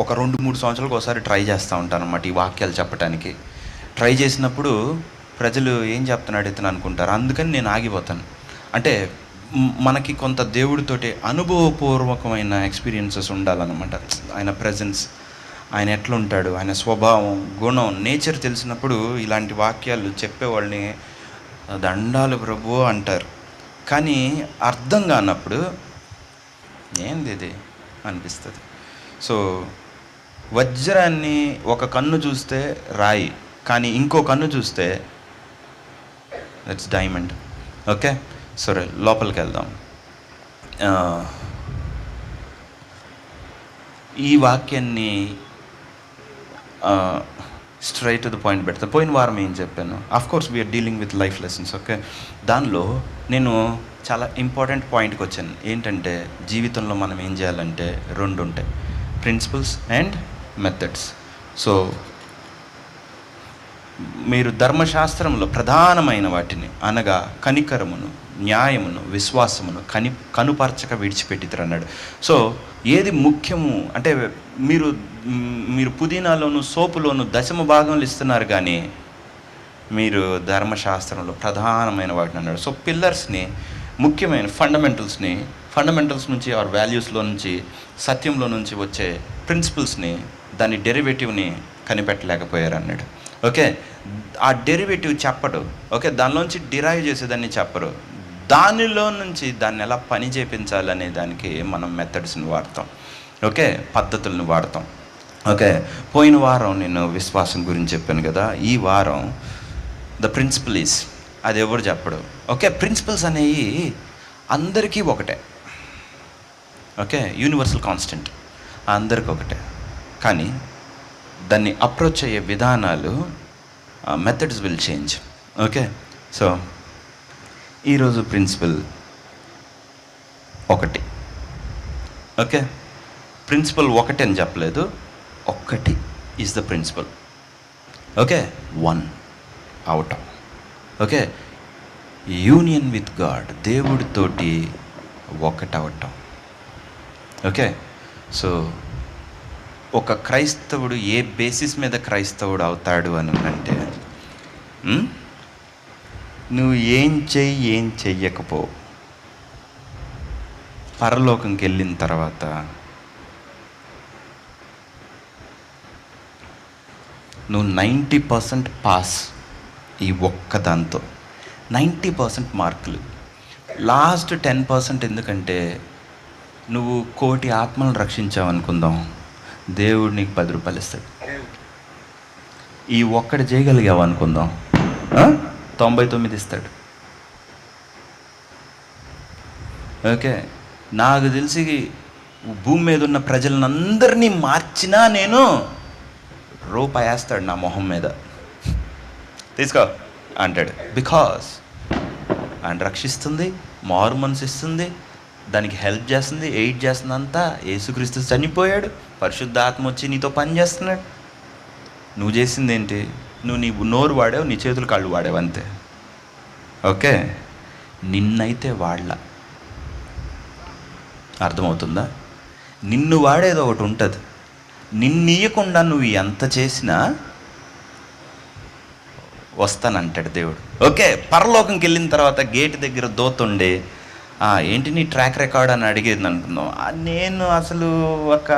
ఒక 2-3 సంవత్సరాలకు ఒకసారి ట్రై చేస్తూ ఉంటాను అన్నమాట ఈ వాక్యాలు చెప్పడానికి. ట్రై చేసినప్పుడు ప్రజలు ఏం చెప్తున్నాడు ఇతను అనుకుంటారు, అందుకని నేను ఆగిపోతాను. అంటే మనకి కొంత దేవుడితోటి అనుభవపూర్వకమైన ఎక్స్పీరియన్సెస్ ఉండాలన్నమాట. ఆయన ప్రెజెన్స్, ఆయన ఎట్లుంటాడు, ఆయన స్వభావం, గుణం, నేచర్ తెలిసినప్పుడు ఇలాంటి వాక్యాలు చెప్పేవాళ్ళని దండాలు ప్రభు అంటారు. కానీ అర్థం కానప్పుడు ఏంది ఇది అనిపిస్తుంది. సో వజ్రాన్ని ఒక కన్ను చూస్తే రాయి, కానీ ఇంకో కన్ను చూస్తే దట్స్ డైమండ్. ఓకే, సరే లోపలికి వెళ్దాం. ఈ వాక్యాన్ని స్ట్రైట్ టు ద పాయింట్ పెడతా. పోయిన వారం ఏం చెప్పాను, of course we're dealing with life lessons. Okay, దానిలో నేను చాలా ఇంపార్టెంట్ పాయింట్కి వచ్చాను. ఏంటంటే జీవితంలో మనం ఏం చేయాలంటే 2 ఉంటాయి, ప్రిన్సిపల్స్ అండ్ మెథడ్స్. సో మీరు ధర్మశాస్త్రంలో ప్రధానమైన వాటిని అనగా కనికరమును, న్యాయమును, విశ్వాసమును కనుపరచక విడిచిపెట్టిరు అన్నాడు. సో ఏది ముఖ్యము అంటే మీరు పుదీనాలోను సోపులోను 10వ భాగంలో ఇస్తున్నారు, కానీ మీరు ధర్మశాస్త్రంలో ప్రధానమైన వాటిని అన్నాడు. సో పిల్లర్స్ని, ముఖ్యమైన ఫండమెంటల్స్ నుంచి ఆర్ వాల్యూస్లో నుంచి, సత్యంలో నుంచి వచ్చే ప్రిన్సిపల్స్ని, దాని డెరివేటివ్ని కనిపెట్టలేకపోయారు అన్నాడు. ఓకే, ఆ డెరివేటివ్ చెప్పడు. ఓకే, దానిలోంచి డిరైవ్ చేసేదాన్ని చెప్పరు. దానిలో నుంచి దాన్ని ఎలా పని చేయించాలనే దానికి మనం మెథడ్స్ని వాడతాం. ఓకే, పద్ధతులను వాడతాం. ఓకే, పోయిన వారం నేను విశ్వాసం గురించి చెప్పాను కదా. ఈ వారం ద ప్రిన్సిపల్ ఈస్, అది ఎవరు చెప్పడు. ఓకే, ప్రిన్సిపల్స్ అనేవి అందరికీ ఒకటే. ఓకే, యూనివర్సల్ కాన్స్టెంట్ అందరికీ ఒకటే, కానీ దాన్ని అప్రోచ్ అయ్యే విధానాలు, methods will change. Okay, so ఈరోజు ప్రిన్సిపల్ 1. ఓకే, ప్రిన్సిపల్ 1 అని చెప్పలేదు, 1 ఈజ్ ద ప్రిన్సిపల్. ఓకే, 1 అవటం. ఓకే, యూనియన్ విత్ గాడ్, దేవుడితోటి ఒకటవటం. ఓకే, సో ఒక క్రైస్తవుడు ఏ బేసిస్ మీద క్రైస్తవుడు అవుతాడు అని అంటే, నువ్వు ఏం చెయ్యకపో, పరలోకంకి వెళ్ళిన తర్వాత నువ్వు 90% పాస్. ఈ ఒక్కదాంతో 90% మార్కులు. లాస్ట్ 10% ఎందుకంటే నువ్వు 1,000,000 ఆత్మలను రక్షించావు అనుకుందాం, దేవుడు నీకు 10 రూపాయలు ఇస్తాడు. ఈ ఒక్కటి చేయగలిగావు అనుకుందాం, 99 ఇస్తాడు. ఓకే, నాకు తెలిసి భూమి మీద ఉన్న ప్రజలందరినీ మార్చినా నేను రూపాయి వేస్తాడు నా మొహం మీద, తీసుకో అంటాడు. బికాస్ ఆయన రక్షిస్తుంది, మారు మనసు ఇస్తుంది, దానికి హెల్ప్ చేస్తుంది, ఎయిడ్ చేస్తుంది. అంతా యేసుక్రీస్తు చనిపోయాడు, పరిశుద్ధ ఆత్మ వచ్చి నీతో పని చేస్తున్నాడు. నువ్వు చేసింది ఏంటి? నువ్వు నీ నోరు వాడావు, నీ చేతులు కాళ్ళు వాడావు, అంతే. ఓకే, నిన్నైతే వాడల. అర్థమవుతుందా? నిన్ను వాడేది ఒకటి ఉంటుంది, నిన్నీయకుండా నువ్వు ఎంత చేసినా వస్తానంటాడు దేవుడు. ఓకే, పరలోకంకి వెళ్ళిన తర్వాత గేట్ దగ్గర దోతుండే, ఏంటి నీ ట్రాక్ రికార్డ్ అని అడిగేది అనుకుందాం. నేను అసలు ఒక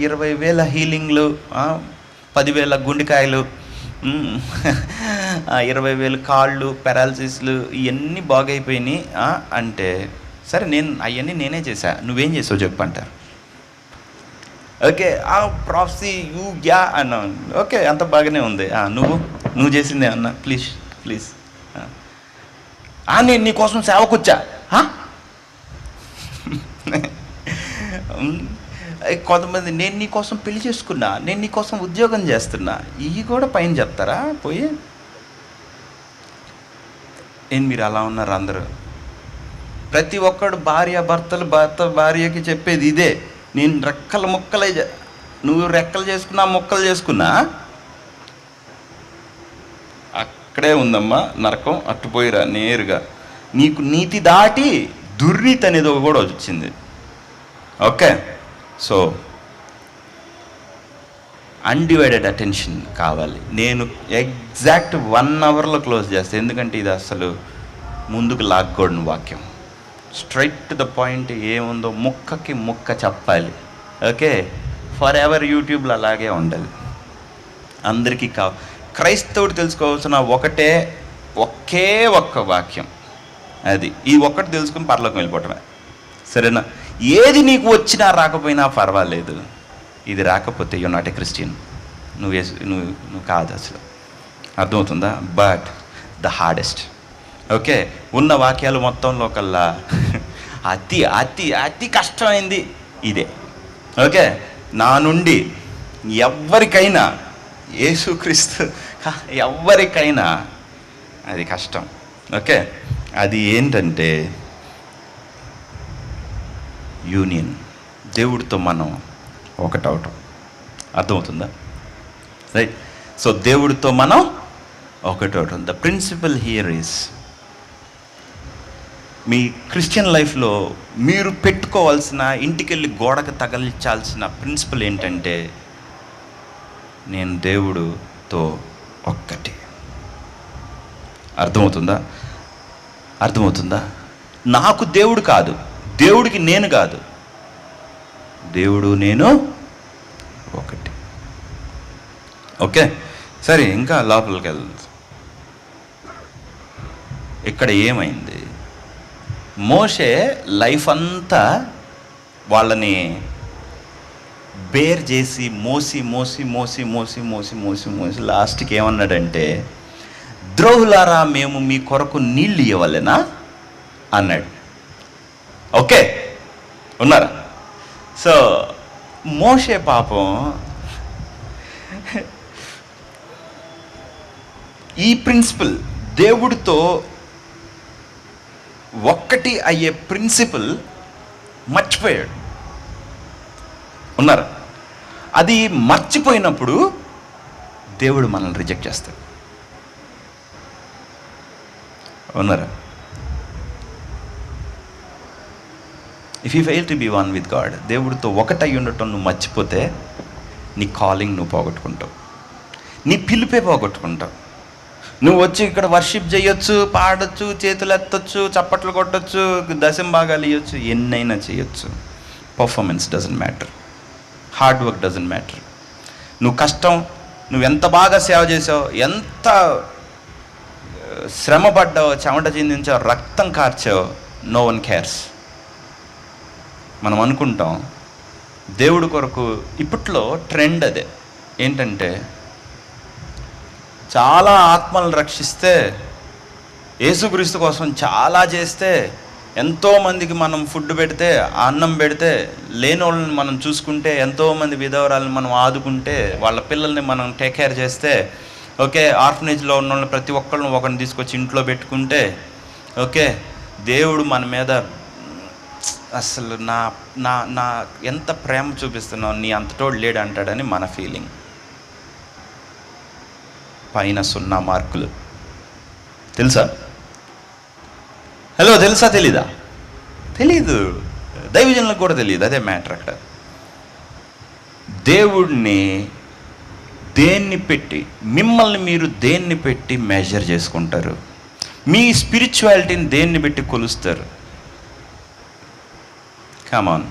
20,000 హీలింగ్లు, 10,000 గుండెకాయలు, 20,000 కాళ్ళు, పెరాలసిస్లు, ఇవన్నీ బాగైపోయినాయి అంటే, సరే అవన్నీ నేనే చేశా, నువ్వేం చేసావు చెప్పు అంటారు. ఓకే, ప్రాఫ్సీ అన్నా, ఓకే అంత బాగానే ఉంది. నువ్వు చేసిందే అన్నా, ప్లీజ్ నేను నీకోసం సేవకొచ్చా. కొంతమంది నేను నీకోసం పెళ్లి చేసుకున్నా, నేను నీకోసం ఉద్యోగం చేస్తున్నా, ఇవి కూడా పైన చెప్తారా పోయి? మీరు అలా ఉన్నారు అందరూ. ప్రతి ఒక్కడు భర్త భార్యకి చెప్పేది ఇదే, నేను నువ్వు రెక్కలు చేసుకున్నా ముక్కలు చేసుకున్నా అక్కడే ఉందమ్మా నరకం, అట్టుపోయిరా నేరుగా. నీకు నీతి దాటి దుర్నీతి అనేది కూడా వచ్చింది. ఓకే, సో అన్డివైడెడ్ అటెన్షన్ కావాలి. నేను ఎగ్జాక్ట్ 1 అవర్లో క్లోజ్ చేస్తాను, ఎందుకంటే ఇది అసలు ముందుకు లాక్కూడని వాక్యం. స్ట్రైట్ టు ద పాయింట్, ఏముందో ముక్కకి ముక్క చెప్పాలి. ఓకే, ఫర్ ఎవర్ యూట్యూబ్లో అలాగే ఉండాలి. అందరికీ క్రైస్తవుడు తెలుసుకోవాల్సిన ఒకే ఒక్క వాక్యం, అది ఈ ఒక్కటి తెలుసుకుని పరలోకం వెళ్ళిపోవటమే. సరేనా? ఏది నీకు వచ్చినా రాకపోయినా పర్వాలేదు, ఇది రాకపోతే యు నాట్ ఏ క్రిస్టియన్, నువ్వు కాదు అసలు. అర్థమవుతుందా? బట్ ద హార్డెస్ట్, ఓకే, ఉన్న వాక్యాలు మొత్తంలో కల్లా అతి అతి అతి కష్టమైంది ఇదే. ఓకే, నా నుండి ఎవరికైనా, యేసుక్రీస్తు ఎవరికైనా అది కష్టం. ఓకే, అది ఏంటంటే యూనియన్, దేవుడితో మనం ఒకటవటం. అర్థమవుతుందా? రైట్. సో దేవుడితో మనం ఒకటవటం. ద ప్రిన్సిపల్ హియర్ ఈస్, మీ క్రిస్టియన్ లైఫ్లో మీరు పెట్టుకోవాల్సిన, ఇంటికెళ్ళి గోడకు తగిలించాల్సిన ప్రిన్సిపల్ ఏంటంటే, నేను దేవుడితో ఒక్కటి. అర్థమవుతుందా? నాకు దేవుడు కాదు, దేవుడికి నేను కాదు, దేవుడు నేను ఒకటి. ఓకే, సరే, ఇంకా లోపలికి వెళ్తుంది. ఇక్కడ ఏమైంది? మోషే లైఫ్ అంతా వాళ్ళని బేర్ చేసి మోసి లాస్ట్కి ఏమన్నాడంటే, ద్రోహులారా, మేము మీ కొరకు నీళ్ళు ఇవ్వలేనా అన్నాడు. ఓకే, ఉన్నారా? సో మోషే పాపం ఈ ప్రిన్సిపల్, దేవుడితో ఒక్కటి అయ్యే ప్రిన్సిపల్ మర్చిపోయాడు. ఉన్నారా? అది మర్చిపోయినప్పుడు దేవుడు మనల్ని రిజెక్ట్ చేస్తాడు. ఉన్నారా? If you fail to be one with God, దేవుడితో ఒకటై ఉండటం నువ్వు మర్చిపోతే, నీ కాలింగ్ నువ్వు పోగొట్టుకుంటావు, నీ పిలుపే పోగొట్టుకుంటావు. నువ్వు వచ్చి ఇక్కడ వర్షిప్ చేయొచ్చు, పాడొచ్చు, చేతులు ఎత్తొచ్చు, చప్పట్లు కొట్టొచ్చు, దశంభాగాలు ఇవ్వచ్చు, ఎన్నైనా చేయొచ్చు. Performance doesn't matter, hard work doesn't matter. నువ్వు కష్టం, నువ్వు ఎంత బాగా సేవ చేసావు, ఎంత శ్రమ పడ్డావు, చెమట చిందించావు, రక్తం కార్చావు, నో వన్ కేర్స్. మనం అనుకుంటాం దేవుడి కొరకు. ఇప్పట్లో ట్రెండ్ అదే ఏంటంటే, చాలా ఆత్మలను రక్షిస్తే, యేసుక్రీస్తు కోసం చాలా చేస్తే, ఎంతోమందికి మనం ఫుడ్ పెడితే, అన్నం పెడితే, లేని వాళ్ళని మనం చూసుకుంటే, ఎంతోమంది విధవరాలను మనం ఆదుకుంటే, వాళ్ళ పిల్లల్ని మనం టేక్ కేర్ చేస్తే, ఓకే, ఆర్ఫనేజ్లో ఉన్న వాళ్ళని ప్రతి ఒక్కళ్ళని ఒకరిని తీసుకొచ్చి ఇంట్లో పెట్టుకుంటే, ఓకే, దేవుడు మన మీద అసలు నా ఎంత ప్రేమ చూపిస్తున్నావు, నీ అంతటోడు లేడు అంటాడని మన ఫీలింగ్. పైన 0 మార్కులు. తెలుసా? హలో, తెలుసా? తెలీదా? తెలీదు. దైవజనులకు కూడా తెలియదు. అదే మ్యాటర్ అక్కడ. దేవుడిని దేన్ని పెట్టి, మిమ్మల్ని మీరు దేన్ని పెట్టి మెజర్ చేసుకుంటారు? మీ స్పిరిచువాలిటీని దేన్ని పెట్టి కొలుస్తారు? కమాన్,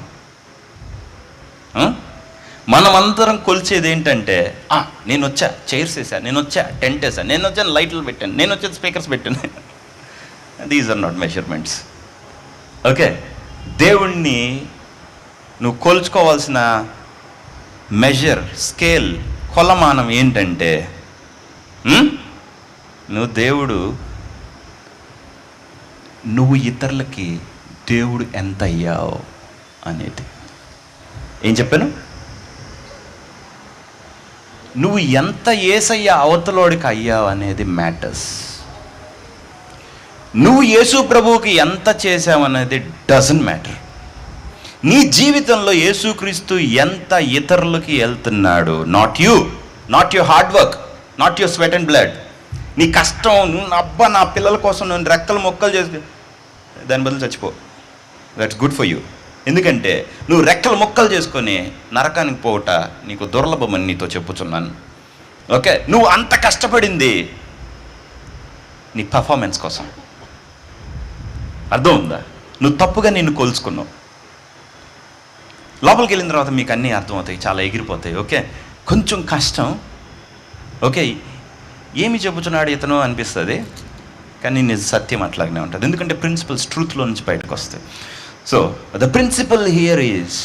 మనమందరం కొలిచేది ఏంటంటే, నేను వచ్చా చైర్స్ వేసాను, నేను వచ్చా టెంట్ వేసాను, నేను వచ్చాను లైట్లు పెట్టాను, నేను వచ్చాను స్పీకర్స్ పెట్టాను. These are not measurements. Okay, దేవుణ్ణి నువ్వు కొలుచుకోవాల్సిన మెజర్, స్కేల్, కొలమానం ఏంటంటే, నువ్వు ఇతరులకి దేవుడు ఎంత అయ్యావు అనేది. ఏం చెప్పాను? నువ్వు ఎంత యేసయ్య అవతలోడికి అయ్యావు అనేది మ్యాటర్స్. నువ్వు యేసు ప్రభువుకి ఎంత చేసావనేది డజంట్ మ్యాటర్. నీ జీవితంలో యేసుక్రీస్తు ఎంత ఇతరులకి వెళ్తున్నాడు, not you, not your hard work, not your sweat and blood. నీ కష్టం, నా పిల్లల కోసం నేను రెక్కలు మొక్కలు చేసి, దాని బదులు చచ్చిపో, దట్స్ గుడ్ ఫర్ యూ. ఎందుకంటే నువ్వు రెక్కలు ముక్కలు చేసుకొని నరకానికి పోవుట నీకు దుర్లభమని నీతో చెప్పుచున్నాను. ఓకే, నువ్వు అంత కష్టపడింది నీ పర్ఫార్మెన్స్ కోసం. అర్థం ఉందా? నువ్వు తప్పుగా నిన్ను కొలుచుకున్నావు. లోపలికి వెళ్ళిన తర్వాత మీకు అన్నీ అర్థమవుతాయి, చాలా ఎగిరిపోతాయి. ఓకే, కొంచెం కష్టం. ఓకే, ఏమి చెప్పుచున్నాడు ఇతను అనిపిస్తుంది, కానీ నిజ సత్యం అట్లాగనే ఉంటుంది. ఎందుకంటే ప్రిన్సిపల్స్ ట్రూత్లో నుంచి బయటకు వస్తాయి. So the principle here is,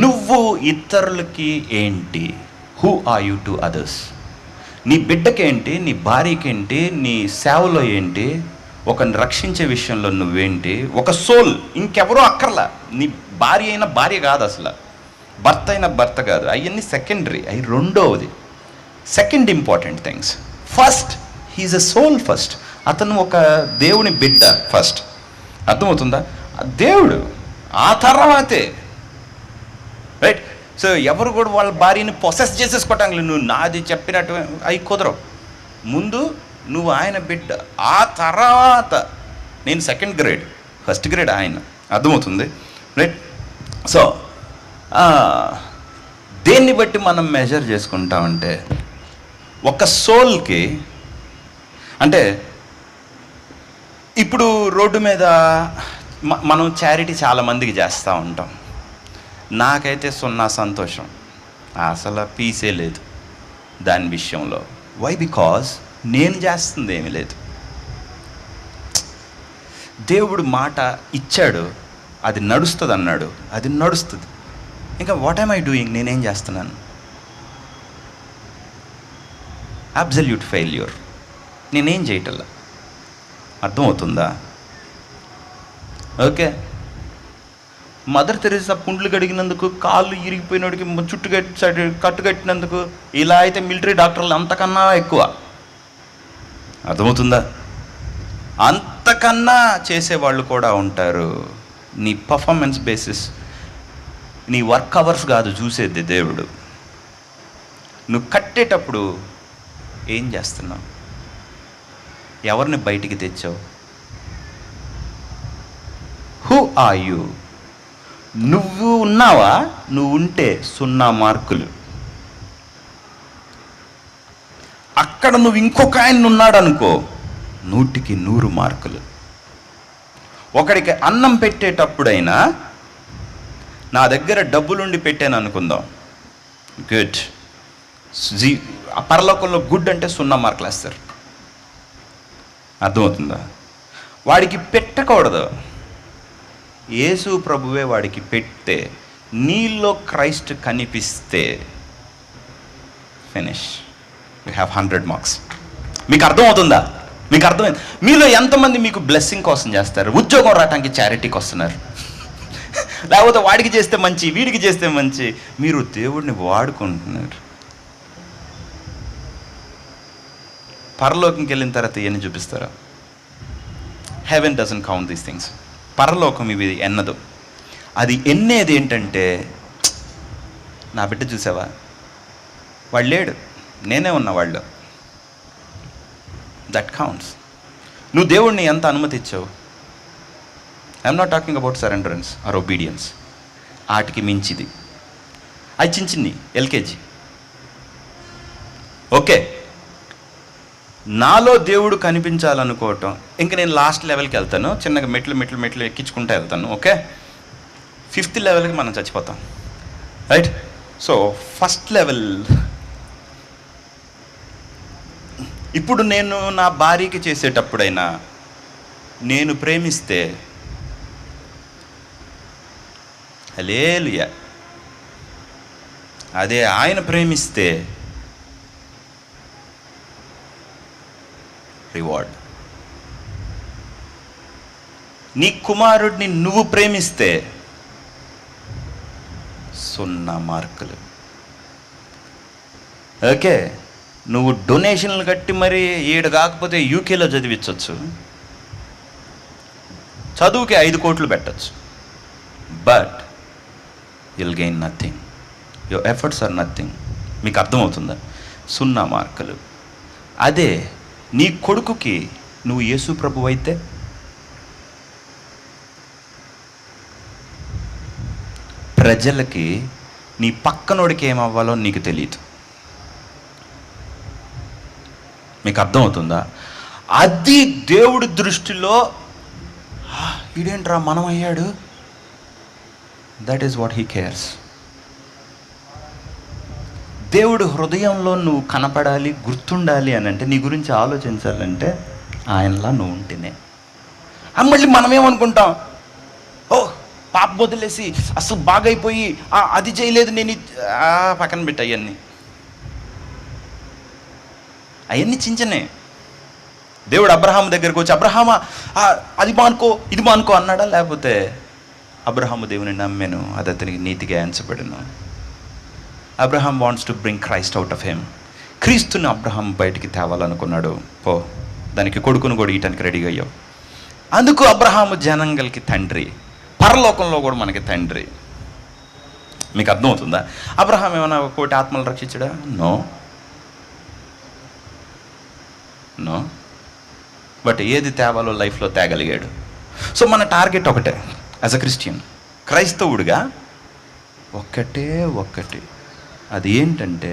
నువ్వు ఇతరులకి ఏంటి? Who are you to others? నీ బిడ్డకేంటి, నీ భార్యకేంటి, నీ సేవలో ఏంటి, ఒకరిని రక్షించే విషయంలో నువ్వేంటి, ఒక సోల్, ఇంకెవరో అక్కర్లా. నీ భార్య అయినా భార్య కాదు, అసలు భర్త అయినా భర్త కాదు, అవన్నీ సెకండరీ. అవి రెండవది. Second important things. First he's a soul. First అతను ఒక దేవుని బిడ్డ ఫస్ట్. అర్థమవుతుందా? దేవుడు ఆ తర్వాతే, రైట్? సో ఎవరు కూడా వాళ్ళ భార్యని పొసెస్ చేసేసుకోవటానికి నువ్వు నాది చెప్పినట్టు అవి కుదరవు. ముందు నువ్వు ఆయన బిడ్డ, ఆ తర్వాత నేను సెకండ్ గ్రేడ్, ఫస్ట్ గ్రేడ్ ఆయన. అర్థమవుతుంది, రైట్? సో దేన్ని బట్టి మనం మెజర్ చేసుకుంటామంటే, ఒక సోల్కి, అంటే ఇప్పుడు రోడ్డు మీద మనం చారిటీ చాలామందికి చేస్తూ ఉంటాం. నాకైతే సున్నా సంతోషం, అసలు పీసే లేదు దాని విషయంలో. వై? బికాజ్ నేను చేస్తుంది ఏమీ లేదు. దేవుడు మాట ఇచ్చాడు, అది నడుస్తుంది అన్నాడు, అది నడుస్తుంది. ఇంకా వాట్ ఆమ్ ఐ డూయింగ్? నేనేం చేస్తున్నాను? Absolute failure. నేనేం చేయటల్లా. అర్థమవుతుందా? ఓకే, మదర్ తెరీసా పుండ్లు కడిగినందుకు, కాళ్ళు ఇరిగిపోయినోడికి కట్టు కట్టినందుకు, ఇలా అయితే మిలిటరీ డాక్టర్లు అంతకన్నా ఎక్కువ. అర్థమవుతుందా? అంతకన్నా చేసేవాళ్ళు కూడా ఉంటారు. నీ పర్ఫార్మెన్స్ బేసిస్, నీ వర్క్ అవర్స్ కాదు చూసేది దేవుడు. నువ్వు కట్టేటప్పుడు ఏం చేస్తున్నావు? ఎవరిని బయటికి తెచ్చావు? Who are you? నువ్వు ఉన్నావా? నువ్వు ఉంటే 0 మార్కులు. అక్కడ నువ్వు ఇంకొక ఆయన ఉన్నాడు అనుకో, 100కి 100 మార్కులు. ఒకడికి అన్నం పెట్టేటప్పుడైనా, నా దగ్గర డబ్బులుండి పెట్టాను అనుకుందాం, గుడ్. పరలోకంలో గుడ్ అంటే 0 మార్కులు వేస్తారు. అర్థమవుతుందా? వాడికి పెట్టకూడదు, యేసు ప్రభువే వాడికి పెడితే, నీలో క్రైస్ట్ కనిపిస్తే ఫినిష్, యూ హ్యావ్ 100 మార్క్స్. మీకు అర్థమవుతుందా? మీకు అర్థమైంది? మీలో ఎంతమంది మీకు బ్లెస్సింగ్ కోసం చేస్తారు? ఉద్యోగం రావడానికి చారిటీకి వస్తున్నారు, లేకపోతే వాడికి చేస్తే మంచి, వీడికి చేస్తే మంచి. మీరు దేవుడిని వాడుకుంటున్నారు. పరలోకంకి వెళ్ళిన తర్వాత ఇవన్నీ చూపిస్తారా? Heaven doesn't count these things. పరలోకం ఇవి ఎన్నదు. అది ఎన్నేది ఏంటంటే, నా బిడ్డ చూసావా, వాడు లేడు, నేనే ఉన్నా వాళ్ళు. That counts. నువ్వు దేవుడిని ఎంత అనుమతి ఇచ్చావు? I'm not talking about surrenderance or obedience. వాటికి మించిది. అది చిన్ని ఎల్కేజీ. ఓకే, నాలో దేవుడు కనిపించాలనుకోవటం, ఇంకా నేను లాస్ట్ లెవెల్కి వెళ్తాను, చిన్నగా మెట్లు ఎక్కించుకుంటూ వెళ్తాను. ఓకే, 5th లెవెల్కి మనం చచ్చిపోతాం, రైట్? సో ఫస్ట్ లెవెల్, ఇప్పుడు నేను నా భార్యకి చేసేటప్పుడైనా, నేను ప్రేమిస్తే హల్లెలూయా, అదే ఆయన ప్రేమిస్తే రివార్డ్. నీ కుమారుడిని నువ్వు ప్రేమిస్తే 0 మార్కులు. ఓకే, నువ్వు డొనేషన్లు కట్టి మరి 7 కాకపోతే యూకేలో చదివించవచ్చు, చదువుకి 5 కోట్లు పెట్టచ్చు, but you'll gain nothing. Your efforts are nothing. మీకు అర్థమవుతుందా? 0 మార్కులు. అదే నీ కొడుకుకి నువ్వు యేసు ప్రభు అయితే ప్రజలకి నీ పక్కనోడికి ఏమవ్వాలో నీకు తెలియదు. మీకు అర్థమవుతుందా? అది దేవుడి దృష్టిలో ఇదేంట్రా మనం అయ్యాడు. That is what he cares. దేవుడు హృదయంలో నువ్వు కనపడాలి, గుర్తుండాలి అని అంటే, నీ గురించి ఆలోచించాలంటే ఆయనలా నువ్వు ఉంటేనే. మళ్ళీ మనమేమనుకుంటాం, ఓ పాప వదిలేసి అసలు బాగైపోయి అది చేయలేదు నేను పక్కన పెట్టి అవన్నీ చించనే. దేవుడు అబ్రహాము దగ్గరకు వచ్చి, అబ్రహామా అది మానుకో ఇది మానుకో అన్నాడా? లేకపోతే అబ్రహాము దేవుని నమ్మాను, అది అతనికి నీతిగా ఎంచబడిను. Abraham wants to bring Christ out of him. క్రీస్తుని అబ్రహాం బయటికి తేవాలనుకున్నాడు. పో, దానికి కొడుకును కూడా ఇయటానికి రెడీగా అయ్యావు. అందుకు అబ్రహాము జనంగల్కి తండ్రి, పరలోకంలో కూడా మనకి తండ్రి. మీకు అర్థమవుతుందా? అబ్రహాం ఏమైనా 1 కోటి ఆత్మలు రక్షించాడా? నో. బట్ ఏది తేవాలో లైఫ్లో తేగలిగాడు. సో మన టార్గెట్ ఒకటే యాజ్ అ క్రిస్టియన్, క్రైస్తవుడిగా ఒక్కటి, అది ఏంటంటే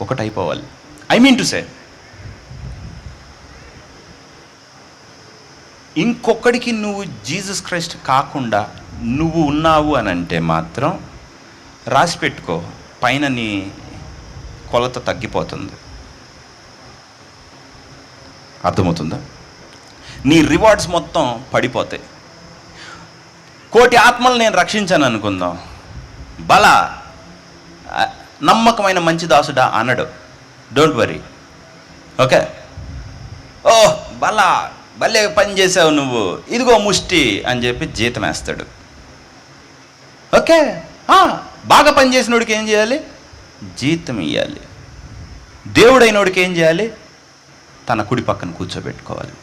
ఒకటైపోవాలి. ఐ మీన్ టు సే, ఇంకొకడికి నువ్వు జీసస్ క్రైస్ట్ కాకుండా నువ్వు ఉన్నావు అని అంటే మాత్రం రాసి పెట్టుకో, పైన నీ కొలత తగ్గిపోతుంది. అర్థమవుతుందా? నీ రివార్డ్స్ మొత్తం పడిపోతాయి. 1 కోటి ఆత్మలు నేను రక్షించాను అనుకుందాం, బల నమ్మకమైన మంచి దాసుడా అనడు. Don't worry, okay. ఓ బల భలే పని చేసావు నువ్వు, ఇదిగో ముష్టి అని చెప్పి జీతం వేస్తాడు. ఓకే, బాగా పనిచేసినోడికి ఏం చేయాలి? జీతం ఇవ్వాలి. దేవుడైనోడికి ఏం చేయాలి? తన కుడి పక్కన కూర్చోబెట్టుకోవాలి.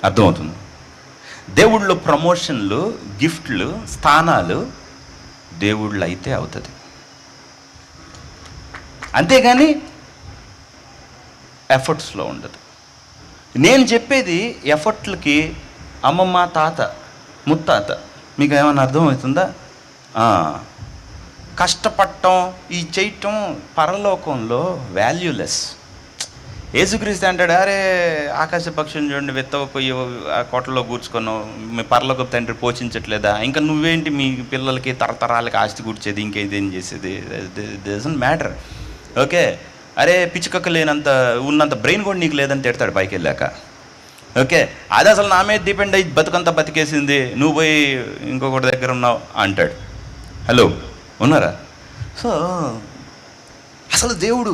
అర్థమవుతుంది? దేవుళ్ళలో ప్రమోషన్లు, గిఫ్ట్లు, స్థానాలు దేవుళ్ళు అయితే అవుతుంది, అంతేగాని ఎఫర్ట్స్లో ఉండదు. నేను చెప్పేది ఎఫర్ట్లకి అమ్మమ్మ, తాత, ముత్తాత. మీకు ఏమైనా అర్థమవుతుందా? కష్టపడటం, ఈ చేయటం పరలోకంలో వాల్యూలెస్. యేసుక్రీస్తు అంటాడు, అరే ఆకాశ పక్షులను చూడండి, వెత్తకపోయి ఆ కోటలో కూర్చున్నావు, మీ పరలోకపు తండ్రి పోషించట్లేదా? ఇంకా నువ్వేంటి మీ పిల్లలకి తరతరాలకి ఆస్తి కూర్చేది, ఇంకేదేం చేసేది? Doesn't matter. ఓకే, అరే పిచ్చుకక్క లేనంత ఉన్నంత బ్రెయిన్ కూడా నీకు లేదని తిడతాడు పైకి వెళ్ళాక. ఓకే, అది అసలు నా మీద డిపెండ్ అయ్యి బతుకంతా బతికేసింది, నువ్వు పోయి ఇంకొకటి దగ్గర ఉన్నావు అంటాడు. హలో, ఉన్నారా? సో అసలు దేవుడు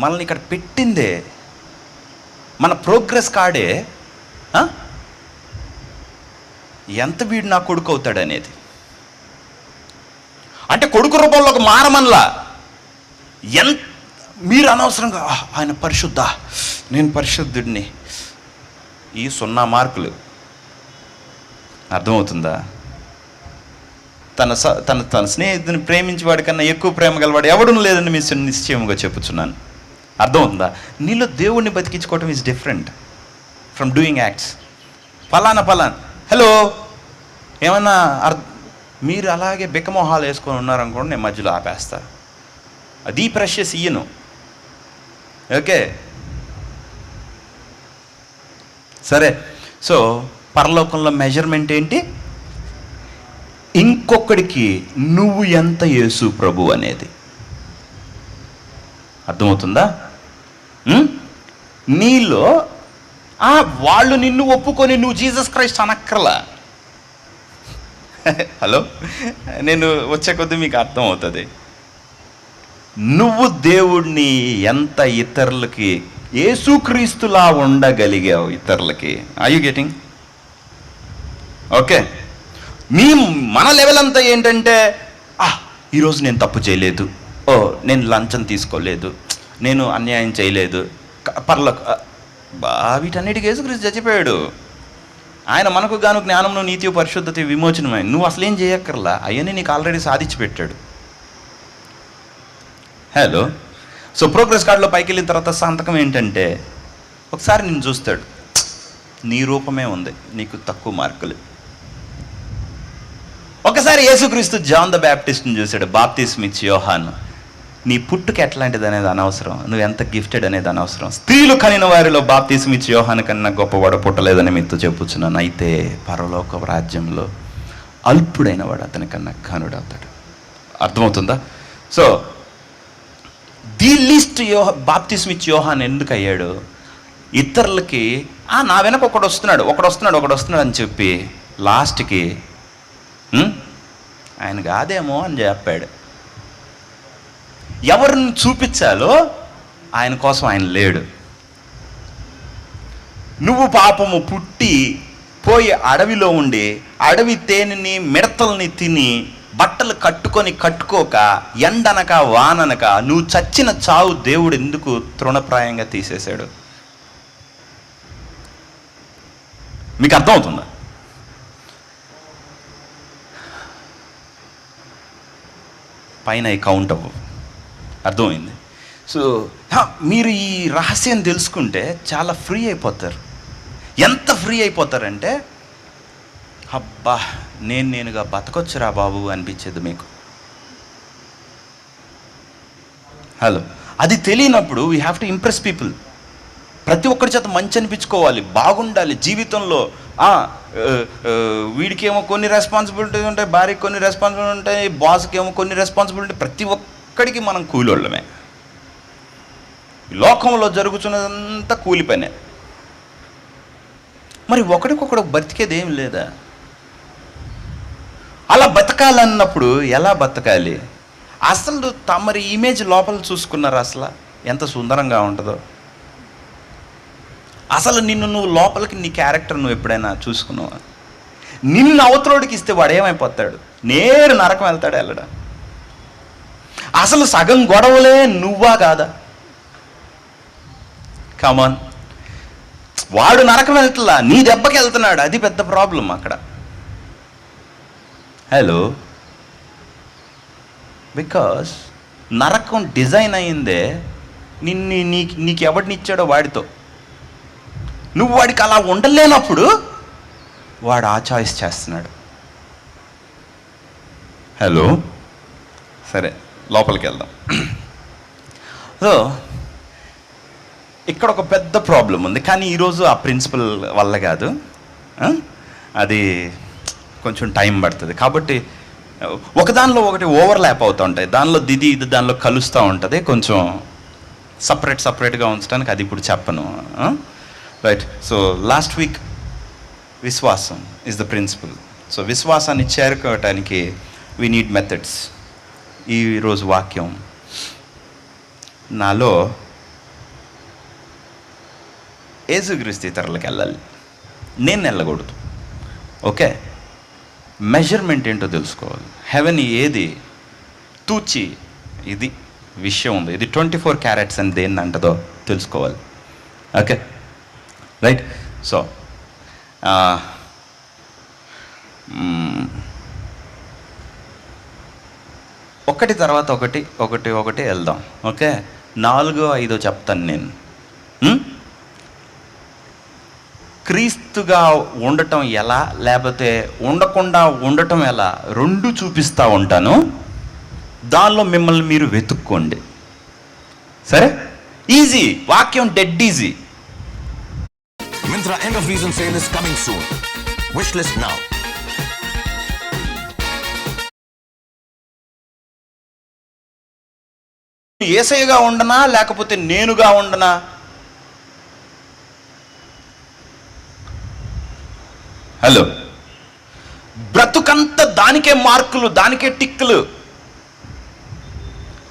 మనల్ని ఇక్కడ పెట్టిందే మన ప్రోగ్రెస్ కాడే, ఎంత వీడు నా కొడుకు అవుతాడు అనేది. అంటే కొడుకు రూపంలోకి మారమనలా, మీరు అనవసరంగా ఆయన పరిశుద్ధ, నేను పరిశుద్ధుడిని, ఈ 0 మార్కులు. అర్థమవుతుందా? తన స్నేహితుని ప్రేమించేవాడి కన్నా ఎక్కువ ప్రేమ గలవాడు ఎవడూ లేదని మీ నిశ్చయముగా చెప్పుచున్నాను. అర్థమవుతుందా? నీలో దేవుణ్ణి బతికించుకోవటం is different from doing acts. ఫలానా హలో ఏమన్నా మీరు అలాగే బిక్కమొహాలు వేసుకొని ఉన్నారనుకోండి, నేను మధ్యలో ఆపేస్తా. అది ప్రెషస్ ఇయ్యను. ఓకే, సరే. సో పరలోకంలో మెజర్మెంట్ ఏంటి? ఇంకొకడికి నువ్వు ఎంత యేసు ప్రభు అనేది. అర్థమవుతుందా? నీలో వాళ్ళు నిన్ను ఒప్పుకొని నువ్వు జీసస్ క్రైస్ట్ అనక్కర్లా. హలో, నేను వచ్చే కొద్దీ మీకు అర్థమవుతుంది. నువ్వు దేవుడిని ఎంత ఇతరులకి యేసుక్రీస్తులా ఉండగలిగావు ఇతరులకి. Are you getting? ఓకే, మన లెవెల్ అంతా ఏంటంటే, ఈరోజు నేను తప్పు చేయలేదు, నేను లంచం తీసుకోలేదు, నేను అన్యాయం చేయలేదు, వీటన్నిటికీ యేసుక్రీస్తు చచ్చిపోయాడు. ఆయన మనకు గాను జ్ఞానంలో నీతి పరిశుద్ధత విమోచనమైన. నువ్వు అసలు ఏం చేయక్కర్లా, అవన్నీ నీకు ఆల్రెడీ సాధించి పెట్టాడు. హలో, సో ప్రోగ్రెస్ కార్డులో పైకి వెళ్ళిన తర్వాత సంతకం ఏంటంటే, ఒకసారి నేను చూస్తాడు, నీ రూపమే ఉంది, నీకు తక్కువ మార్కులు, ఒకసారి యేసుక్రీస్తు జాన్ ద బ్యాప్టిస్ట్ని చూశాడు. బాప్తిస్మ ఇచ్చి యోహాను, నీ పుట్టుక ఎట్లాంటిది అనేది అనవసరం, నువ్వు ఎంత గిఫ్టెడ్ అనేది అనవసరం, స్త్రీలు కనిన వారిలో బాప్తిస్మ ఇచ్చి యోహాను కన్నా గొప్పవాడు పుట్టలేదని మీతో చెప్పుచున్నాను, అయితే పరలోక రాజ్యంలో అల్పుడైన వాడు అతని కన్నా ఘనుడవుతాడు. అర్థమవుతుందా? సో ది లీస్ట్ బాప్తిస్మ ఇచ్చి యోహాను ఎందుకు అయ్యాడు? ఇతరులకి నా వెనక ఒకడు వస్తున్నాడు అని చెప్పి లాస్ట్కి ఆయన కాదేమో అని చెప్పాడు. ఎవరిని చూపించాలో ఆయన కోసం ఆయన లేడు. నువ్వు పాపము పుట్టి పోయి అడవిలో ఉండి అడవి తేనెని మిడతల్ని తిని బట్టలు కట్టుకోక ఎండనక వాననక నువ్వు చచ్చిన చావు దేవుడు ఎందుకు తృణప్రాయంగా తీసేశాడు? మీకు అర్థమవుతుందా? పైన కౌంట్ అవ్వవు. అర్థమైంది? సో మీరు ఈ రహస్యం తెలుసుకుంటే చాలా ఫ్రీ అయిపోతారు. ఎంత ఫ్రీ అయిపోతారంటే, అబ్బా నేనుగా బతకొచ్చురా బాబు అనిపించేది మీకు. హలో, అది తెలియనప్పుడు we have to impress people. ప్రతి ఒక్కరి చేత మంచి అనిపించుకోవాలి, బాగుండాలి జీవితంలో. వీడికేమో కొన్ని రెస్పాన్సిబిలిటీస్ ఉంటాయి, భార్యకి కొన్ని రెస్పాన్సిబిలిటీ ఉంటాయి, బాస్కి ఏమో కొన్ని రెస్పాన్సిబిలిటీ. ప్రతి ఒక్కడికి మనం కూలోళ్ళమే. లోకంలో జరుగుతున్నదంతా కూలి పనే. మరి ఒకడికొకడు బతికేది ఏం లేదా? అలా బతకాలన్నప్పుడు ఎలా బతకాలి? అసలు తమరి ఇమేజ్ లోపల చూసుకున్నారు అసలు ఎంత సుందరంగా ఉంటుందో? అసలు నువ్వు లోపలికి నీ క్యారెక్టర్ నువ్వు ఎప్పుడైనా చూసుకున్నావా? నిన్ను అవతలోడికి ఇస్తే వాడు ఏమైపోతాడు? నేరు నరకం వెళ్తాడు, వెళ్ళడా? అసలు సగం గొడవలే నువ్వా కాదా? కమాన్, వాడు నరకం వెళ్తలా, నీ దెబ్బకి వెళ్తున్నాడు. అది పెద్ద ప్రాబ్లం అక్కడ. హలో, బికాస్ నరకం డిజైన్ అయిందే నీకు ఎవడినిచ్చాడో వాడితో. నువ్వు వాడికి అలా ఉండలేనప్పుడు వాడు ఆ చాయిస్ చేస్తున్నాడు. హలో, సరే లోపలికి వెళ్దాం. సో ఇక్కడ ఒక పెద్ద ప్రాబ్లం ఉంది, కానీ ఈరోజు ఆ ప్రిన్సిపల్ వల్ల కాదు, అది కొంచెం టైం పడుతుంది. కాబట్టి ఒకదానిలో ఒకటి ఓవర్లాప్ అవుతూ ఉంటాయి, దానిలో ఇది దానిలో కలుస్తూ ఉంటుంది. కొంచెం సపరేట్గా ఉంచడానికి అది ఇప్పుడు చెప్పను. రైట్. సో లాస్ట్ వీక్ విశ్వాసం ఇస్ ద ప్రిన్సిపల్. సో విశ్వాసాన్ని చేరుకోవటానికి వీ నీడ్ మెథడ్స్. ఈరోజు వాక్యం, నాలో యేసుక్రీస్తు ఇతరులకు వెళ్ళాలి, నేను వెళ్ళకూడదు. ఓకే, మెజర్మెంట్ ఏంటో తెలుసుకోవాలి. హెవెన్ ఏది తూచి ఇది విషయం ఉంది, ఇది 24 క్యారెట్స్ అని దేన్ని అంటదో తెలుసుకోవాలి. Okay, right. సో ఒకటి తర్వాత ఒకటి వెళ్దాం. ఓకే, 4, 5 చెప్తాను నేను. క్రీస్తుగా ఉండటం ఎలా, లేకపోతే ఉండకుండా ఉండటం ఎలా, 2 చూపిస్తూ ఉంటాను. దానిలో మిమ్మల్ని మీరు వెతుక్కోండి. సరే, ఈజీ వాక్యం, dead easy. Myntra end of season sale is coming soon. Wish list now. యేసయ్యగా ఉండనా లేకపోతే నేనుగా ఉండనా? హలో, బ్రతుకంతా దానికే మార్కులు, దానికే టిక్కులు,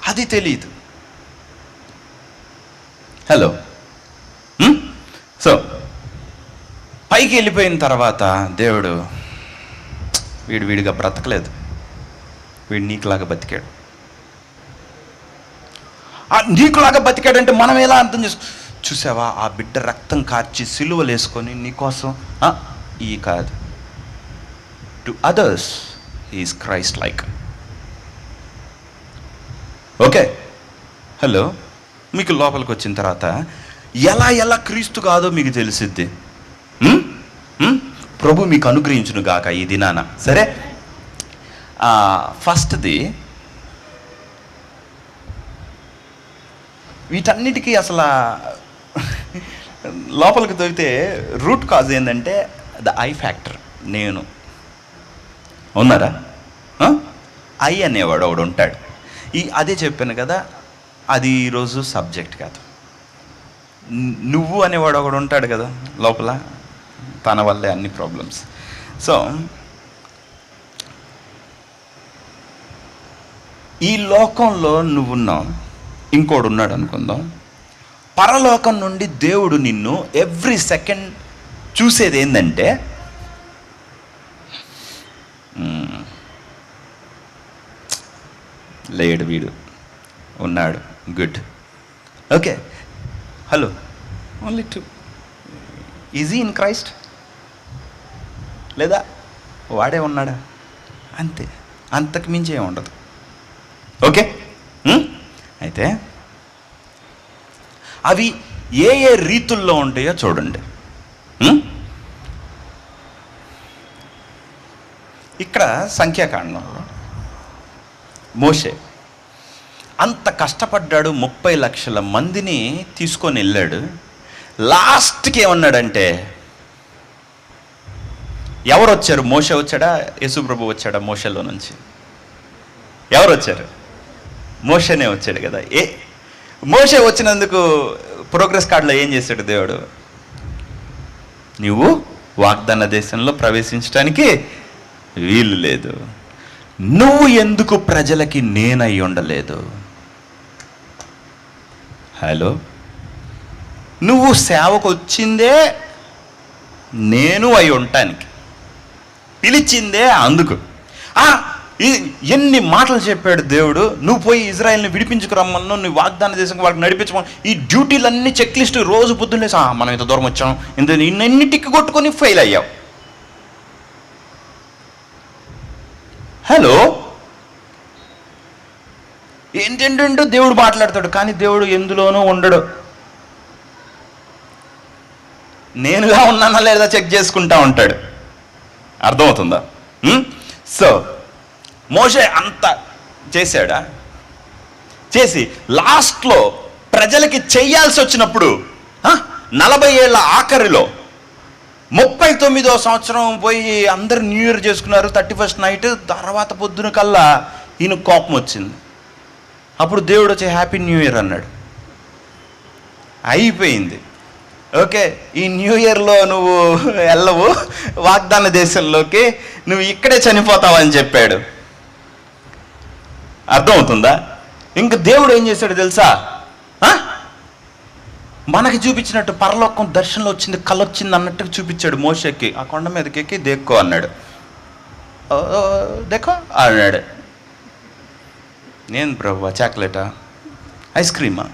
అది తెలియదు. హలో, సో పైకి వెళ్ళిపోయిన తర్వాత దేవుడు వీడిగా బ్రతకలేదు, వీడు నీకులాగా బతికాడు. నీకులాగా బతికాడంటే మనం ఎలా అర్థం చూసావా? ఆ బిడ్డ రక్తం కార్చి సిలువలు వేసుకొని నీకోసం ఈ కాదు. To others is Christ like. Okay, hello, మీకు లోపలికి వచ్చిన తర్వాత ఎలా క్రీస్తు కాదో మీకు తెలిసిద్ది. ప్రభు మీకు అనుగ్రహించును గాక ఈ దినాన. సరే, ఫస్ట్ది, వీటన్నిటికీ అసలు లోపలికి తవ్వితే రూట్ కాజ్ ఏంటంటే ద ఐ ఫ్యాక్టర్. నేను ఉన్నారా? ఐ అనేవాడు ఒకడు ఉంటాడు. అదే చెప్పాను కదా, అది ఈరోజు సబ్జెక్ట్ కాదు. నువ్వు అనేవాడు ఒకడు ఉంటాడు కదా లోపల, తన వల్లే అన్ని ప్రాబ్లమ్స్. సో ఈ లోకంలో నువ్వున్నావు, ఇంకోడు ఉన్నాడు అనుకుందాం. పరలోకం నుండి దేవుడు నిన్ను ఎవ్రీ సెకండ్ చూసేది ఏంటంటే, లేడు వీడు, ఉన్నాడు, good, okay, hello, only two, easy in Christ, లేదా వాడే ఉన్నాడా, అంతే, అంతకు మించే ఉండదు. ఓకే, అయితే అవి ఏ ఏ రీతుల్లో ఉంటాయో చూడండి. ఇక్కడ సంఖ్యాకాండంలో మోషే అంత కష్టపడ్డాడు, 30 లక్షల మందిని తీసుకొని వెళ్ళాడు. లాస్ట్కి ఏమన్నాడంటే, ఎవరు వచ్చారు? మోషే వచ్చాడా, యేసుప్రభు వచ్చాడా? మోషేలో నుంచి ఎవరు వచ్చారు? మోషేనే వచ్చాడు కదా. మోషే వచ్చినందుకు ప్రోగ్రెస్ కార్డులో ఏం చేశాడు దేవుడు? నువ్వు వాగ్దాన దేశంలో ప్రవేశించడానికి వీలు లేదు, నువ్వు ఎందుకు ప్రజలకి నేనై ఉండలేదు? హలో, నువ్వు సేవకు వచ్చిందే నేను అయి ఉండటానికి, పిలిచిందే అందుకు. ఎన్ని మాటలు చెప్పాడు దేవుడు. నువ్వు పోయి ఇజ్రాయెల్ని విడిపించుకురమ్మను, నువ్వు వాగ్దాన దేశం వాళ్ళకి నడిపించమని, ఈ డ్యూటీలన్నీ చెక్ లిస్ట్ రోజు పొద్దున్నే మనం ఇంత దూరం వచ్చాం, ఇన్ని టిక్కు కొట్టుకొని ఫెయిల్ అయ్యావు. హలో, ఏంటంటే దేవుడు మాట్లాడతాడు, కానీ దేవుడు ఎందులోనూ ఉండడు. నేనుగా ఉన్నానా లేదా చెక్ చేసుకుంటా ఉంటాడు. అర్థమవుతుందా? సో మోషే అంత చేశాడా? చేసి లాస్ట్లో ప్రజలకి చెయ్యాల్సి వచ్చినప్పుడు 40 ఏళ్ళ ఆఖరిలో 39వ సంవత్సరం పోయి అందరు న్యూ ఇయర్ చేసుకున్నారు, 31st నైట్. తర్వాత పొద్దున కల్లా ఈయన కోపం వచ్చింది. అప్పుడు దేవుడు వచ్చి హ్యాపీ న్యూ ఇయర్ అన్నాడు. అయిపోయింది. ఓకే, ఈ న్యూ ఇయర్లో నువ్వు వెళ్ళవు వాగ్దాన దేశంలోకి, నువ్వు ఇక్కడే చనిపోతావని చెప్పాడు. అర్థమవుతుందా? ఇంక దేవుడు ఏం చేశాడు తెలుసా? మనకి చూపించినట్టు పరలోకం దర్శనంలో వచ్చింది, కలొచ్చింది అన్నట్టుగా చూపించాడు మోషేకి. ఆ కొండ మీదకి ఎక్కి దేక్కో అన్నాడు. దేక్కో అన్నాడు. నేను ప్రభు చాక్లెటా, ఐస్ క్రీమా,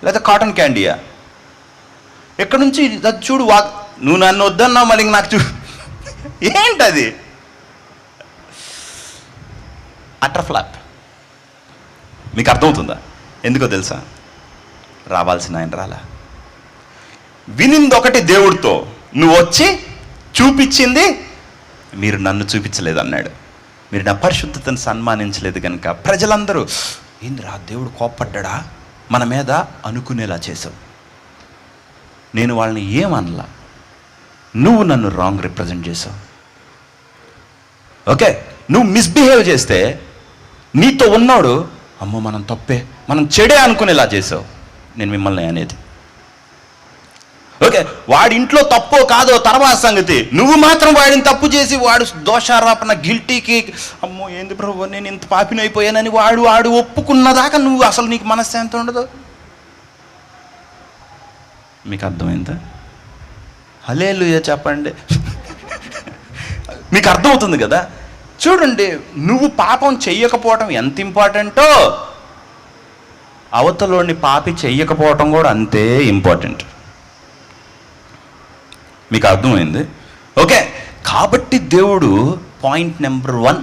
లేదా కాటన్ క్యాండీయా, ఎక్కడి నుంచి అది చూడు, నువ్వు నన్ను వద్దన్నావు మళ్ళీ నాకు చూడు, ఏంటది? Utter flop. మీకు అర్థమవుతుందా? ఎందుకో తెలుసా? రావాల్సిన ఆయన రాలా. వినింది ఒకటి దేవుడితో, నువ్వు వచ్చి చూపించింది మీరు నన్ను చూపించలేదు అన్నాడు. మీరు నా పరిశుద్ధతను సన్మానించలేదు కనుక ప్రజలందరూ ఏందిరా దేవుడు కోప్పడ్డా మన మీద అనుకునేలా చేసావు. నేను వాళ్ళని ఏమనలా, నువ్వు నన్ను రాంగ్ రిప్రజెంట్ చేసావు. ఓకే, నువ్వు మిస్బిహేవ్ చేస్తే నీతో ఉన్నాడు అమ్మో మనం తప్పే, మనం చెడే అనుకునేలా చేసావు. నేను మిమ్మల్ని అనేది. ఓకే, వాడి ఇంట్లో తప్పో కాదో తర్వాత సంగతి, నువ్వు మాత్రం వాడిని తప్పు చేసి వాడు దోషారోపణ గిల్టీకి అమ్మో ఏంది ప్రభు నేను ఇంత పాపినైపోయానని వాడు ఒప్పుకున్నదాకా నువ్వు అసలు నీకు మనశ్శాంతి ఉండదు. మీకు అర్థమైందా? హల్లెలూయా చెప్పండి. మీకు అర్థమవుతుంది కదా? చూడండి, నువ్వు పాపం చెయ్యకపోవటం ఎంత ఇంపార్టెంటో అవతలోని పాపి చెయ్యకపోవటం కూడా అంతే ఇంపార్టెంట్. మీకు అర్థమైంది? ఓకే, కాబట్టి దేవుడు పాయింట్ నెంబర్ 1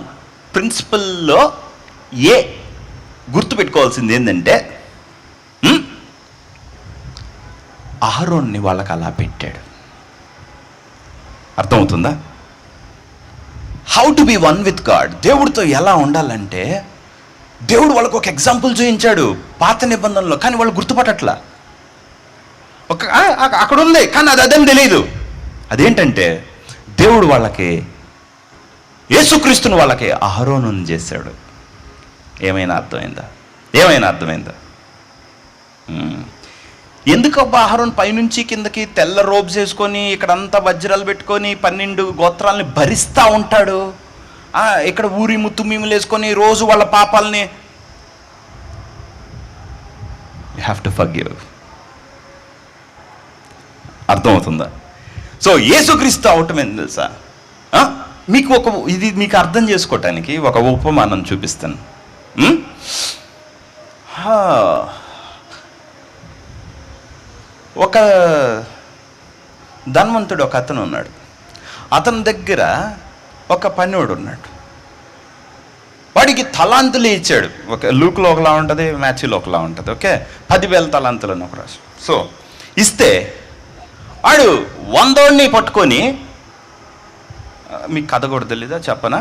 ప్రిన్సిపల్లో గుర్తుపెట్టుకోవాల్సింది ఏంటంటే, అహరోన్ని వాళ్ళకి అలా పెట్టాడు. అర్థమవుతుందా? How to be one with God. దేవుడితో ఎలా ఉండాలంటే దేవుడు వాళ్ళకు ఒక ఎగ్జాంపుల్ చూపించాడు పాత నిబంధనలో, కానీ వాళ్ళు గుర్తుపట్టట్లా. అక్కడ ఉంది కానీ అదేం తెలియదు. అదేంటంటే దేవుడు వాళ్ళకి యేసుక్రీస్తుని వాళ్ళకి అహరోను చేశాడు. ఏమైనా అర్థమైందా? ఎందుకబ్బా అహరోను పైనుంచి కిందకి తెల్ల రోబ్స్ వేసుకొని ఇక్కడంతా వజ్రాలు పెట్టుకొని 12 గోత్రాలని భరిస్తూ ఉంటాడు, ఇక్కడ ఊరిము తుమ్మిములు వేసుకొని రోజు వాళ్ళ పాపాలని. You have to forgive. అర్థమవుతుందా? సో యేసుక్రీస్తు అవటం ఏంటి తెలుసా? మీకు అర్థం చేసుకోవటానికి ఒక ఉపమానం చూపిస్తాను. ఒక ధనవంతుడు ఒక అతను ఉన్నాడు. అతని దగ్గర ఒక పనివాడు ఉన్నాడు. వాడికి తలాంతులు ఇచ్చాడు. ఒక లూక్లో ఒకలా ఉంటుంది, మ్యాథ్యూలో ఒకలా ఉంటుంది. ఓకే, 10,000 తలాంతులు అని ఒక రాసు. సో ఇస్తే వాడు 100ని పట్టుకొని, మీకు కథ కూడా తెలీదా చెప్పనా,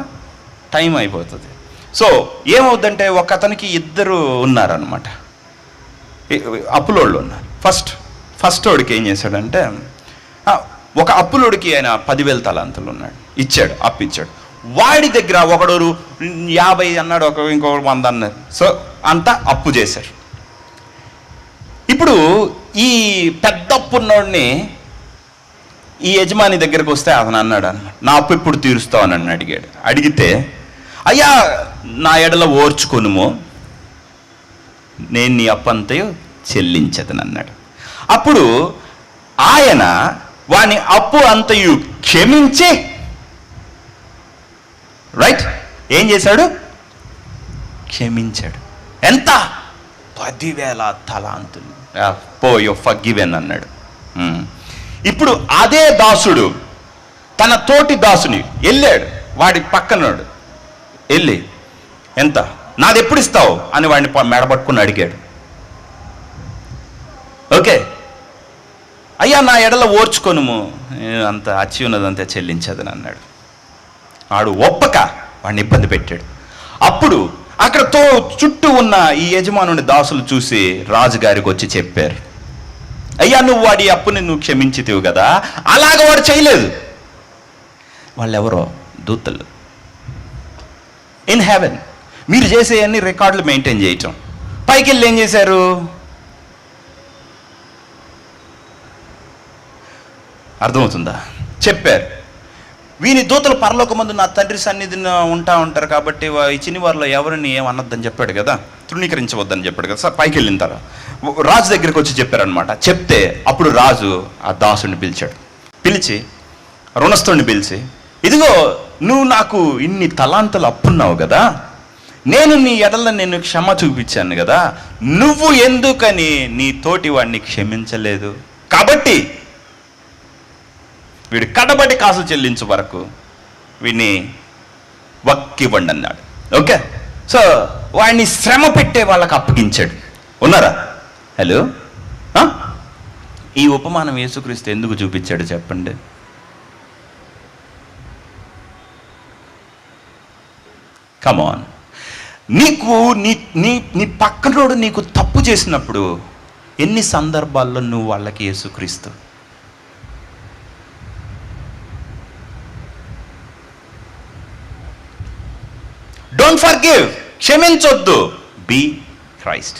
టైం అయిపోతుంది. సో ఏమవుద్దంటే ఒక అతనికి 2 ఉన్నారనమాట, అప్పులోళ్ళు ఉన్నారు. ఫస్ట్ వాడికి ఏం చేశాడంటే, ఒక అప్పులోడికి ఆయన 10,000 తలాంతులు ఉన్నాడు, అప్పు ఇచ్చాడు. వాడి దగ్గర ఒకడు 50 అన్నాడు, ఇంకో 100 అన్నారు. సో అంతా అప్పు చేశారు. ఇప్పుడు ఈ పెద్ద అప్పు ఉన్నోడిని ఈ యజమాని దగ్గరకు వస్తే అతను అన్నాడు నా అప్పు ఇప్పుడు తీరుస్తావని అడిగాడు. అడిగితే అయ్యా నా ఎడల ఓర్చుకొనుము, నేను నీ అప్పు అంతయు చెల్లించదని అన్నాడు. అప్పుడు ఆయన వాని అప్పు అంతయు క్షమించి ఏం చేశాడు? క్షమించాడు. ఎంత? 10,000 తలాంతులు. యు ఫర్గివెన్ అన్నాడు. ఇప్పుడు అదే దాసుడు తన తోటి దాసుని వెళ్ళాడు, వాడి పక్కనోడు వెళ్ళి ఎంత నాది ఎప్పుడు ఇస్తావు అని వాడిని మెడబట్టుకుని అడిగాడు. ఓకే, అయ్యా నా ఎడల ఓర్చుకొనుము, అంత అచ్చి ఉన్నదంతా చెల్లించదని అన్నాడు. వాడు ఒప్పక వాడిని ఇబ్బంది పెట్టాడు. అప్పుడు అక్కడ చుట్టూ ఉన్న ఈ యజమానుని దాసులు చూసి రాజుగారికి వచ్చి చెప్పారు, అయ్యా నువ్వు వాడి అప్పుని నువ్వు క్షమించితివి కదా, అలాగ వాడు చేయలేదు. వాళ్ళెవరో దూతలు ఇన్ హెవెన్. మీరు చేసే అన్ని రికార్డులు మెయింటైన్ చేయటం. పైకి వెళ్ళి ఏం చేశారు? అర్థమవుతుందా? చెప్పారు, వీని దూతలు పరలోకమందు నా తండ్రి సన్నిధిని ఉంటారు కాబట్టి ఈ చిన్ని వారిలో ఎవరిని ఏమన్నద్దని చెప్పాడు కదా, తృణీకరించవద్దని చెప్పాడు కదా. సార్ పైకి వెళ్ళిన తర్వాత రాజు దగ్గరికి వచ్చి చెప్పారనమాట. చెప్తే అప్పుడు రాజు ఆ దాసుని పిలిచి రుణస్థుడిని పిలిచి, ఇదిగో నువ్వు నాకు ఇన్ని తలాంతలు అప్పున్నావు కదా, నేను నీ ఎడల నేను క్షమ చూపించాను కదా, నువ్వు ఎందుకని నీ తోటి వాడిని క్షమించలేదు? కాబట్టి వీడు కడబడి కాసు చెల్లించే వరకు వీడిని వక్కివ్వండి అన్నాడు. ఓకే, సో వాడిని శ్రమ పెట్టే వాళ్ళకి అప్పగించాడు. ఉన్నారా? హలో, ఈ ఉపమానం యేసుక్రీస్తు ఎందుకు చూపించాడు చెప్పండి? కమాన్, నీకు నీ పక్కనోడు నీకు తప్పు చేసినప్పుడు ఎన్ని సందర్భాల్లో నువ్వు వాళ్ళకి యేసుక్రీస్తు? డోంట్ ఫర్గివ్, క్షమించొద్దు. Be Christ.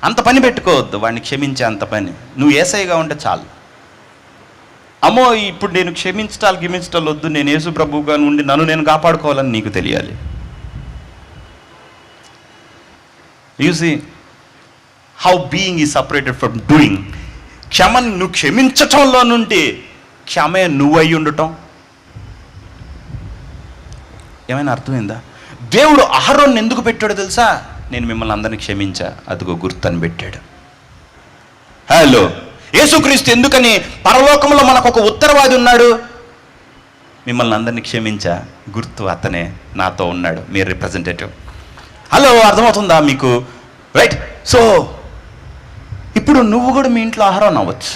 అంత పని పెట్టుకోవద్దు వాడిని క్షమించే అంత పని. నువ్వు యేసయ్యగా ఉంటే చాలు. అమ్మో ఇప్పుడు నేను క్షమించటాలు వద్దు, నేను యేసు ప్రభువుగా ఉండి నన్ను నేను కాపాడుకోవాలని నీకు తెలియాలి. You see how being is separated from doing. క్షమని నువ్వు క్షమించటంలో నుండి క్షమే నువ్వై ఉండటం. ఏమైనా అర్థమైందా? దేవుడు అహరోన్ని ఎందుకు పెట్టాడో తెలుసా? నేను మిమ్మల్ని అందరినీ క్షమించా, అదిగో గుర్తని పెట్టాడు. హలో, యేసుక్రీస్తు ఎందుకని పరలోకంలో మనకు ఒక ఉత్తరవాది ఉన్నాడు? మిమ్మల్ని అందరినీ క్షమించా, గుర్తు అతనే నాతో ఉన్నాడు, మీరు రిప్రజెంటేటివ్. హలో, అర్థమవుతుందా మీకు? రైట్. సో ఇప్పుడు నువ్వు కూడా మీ ఇంట్లో అహరోన్ అవ్వచ్చు.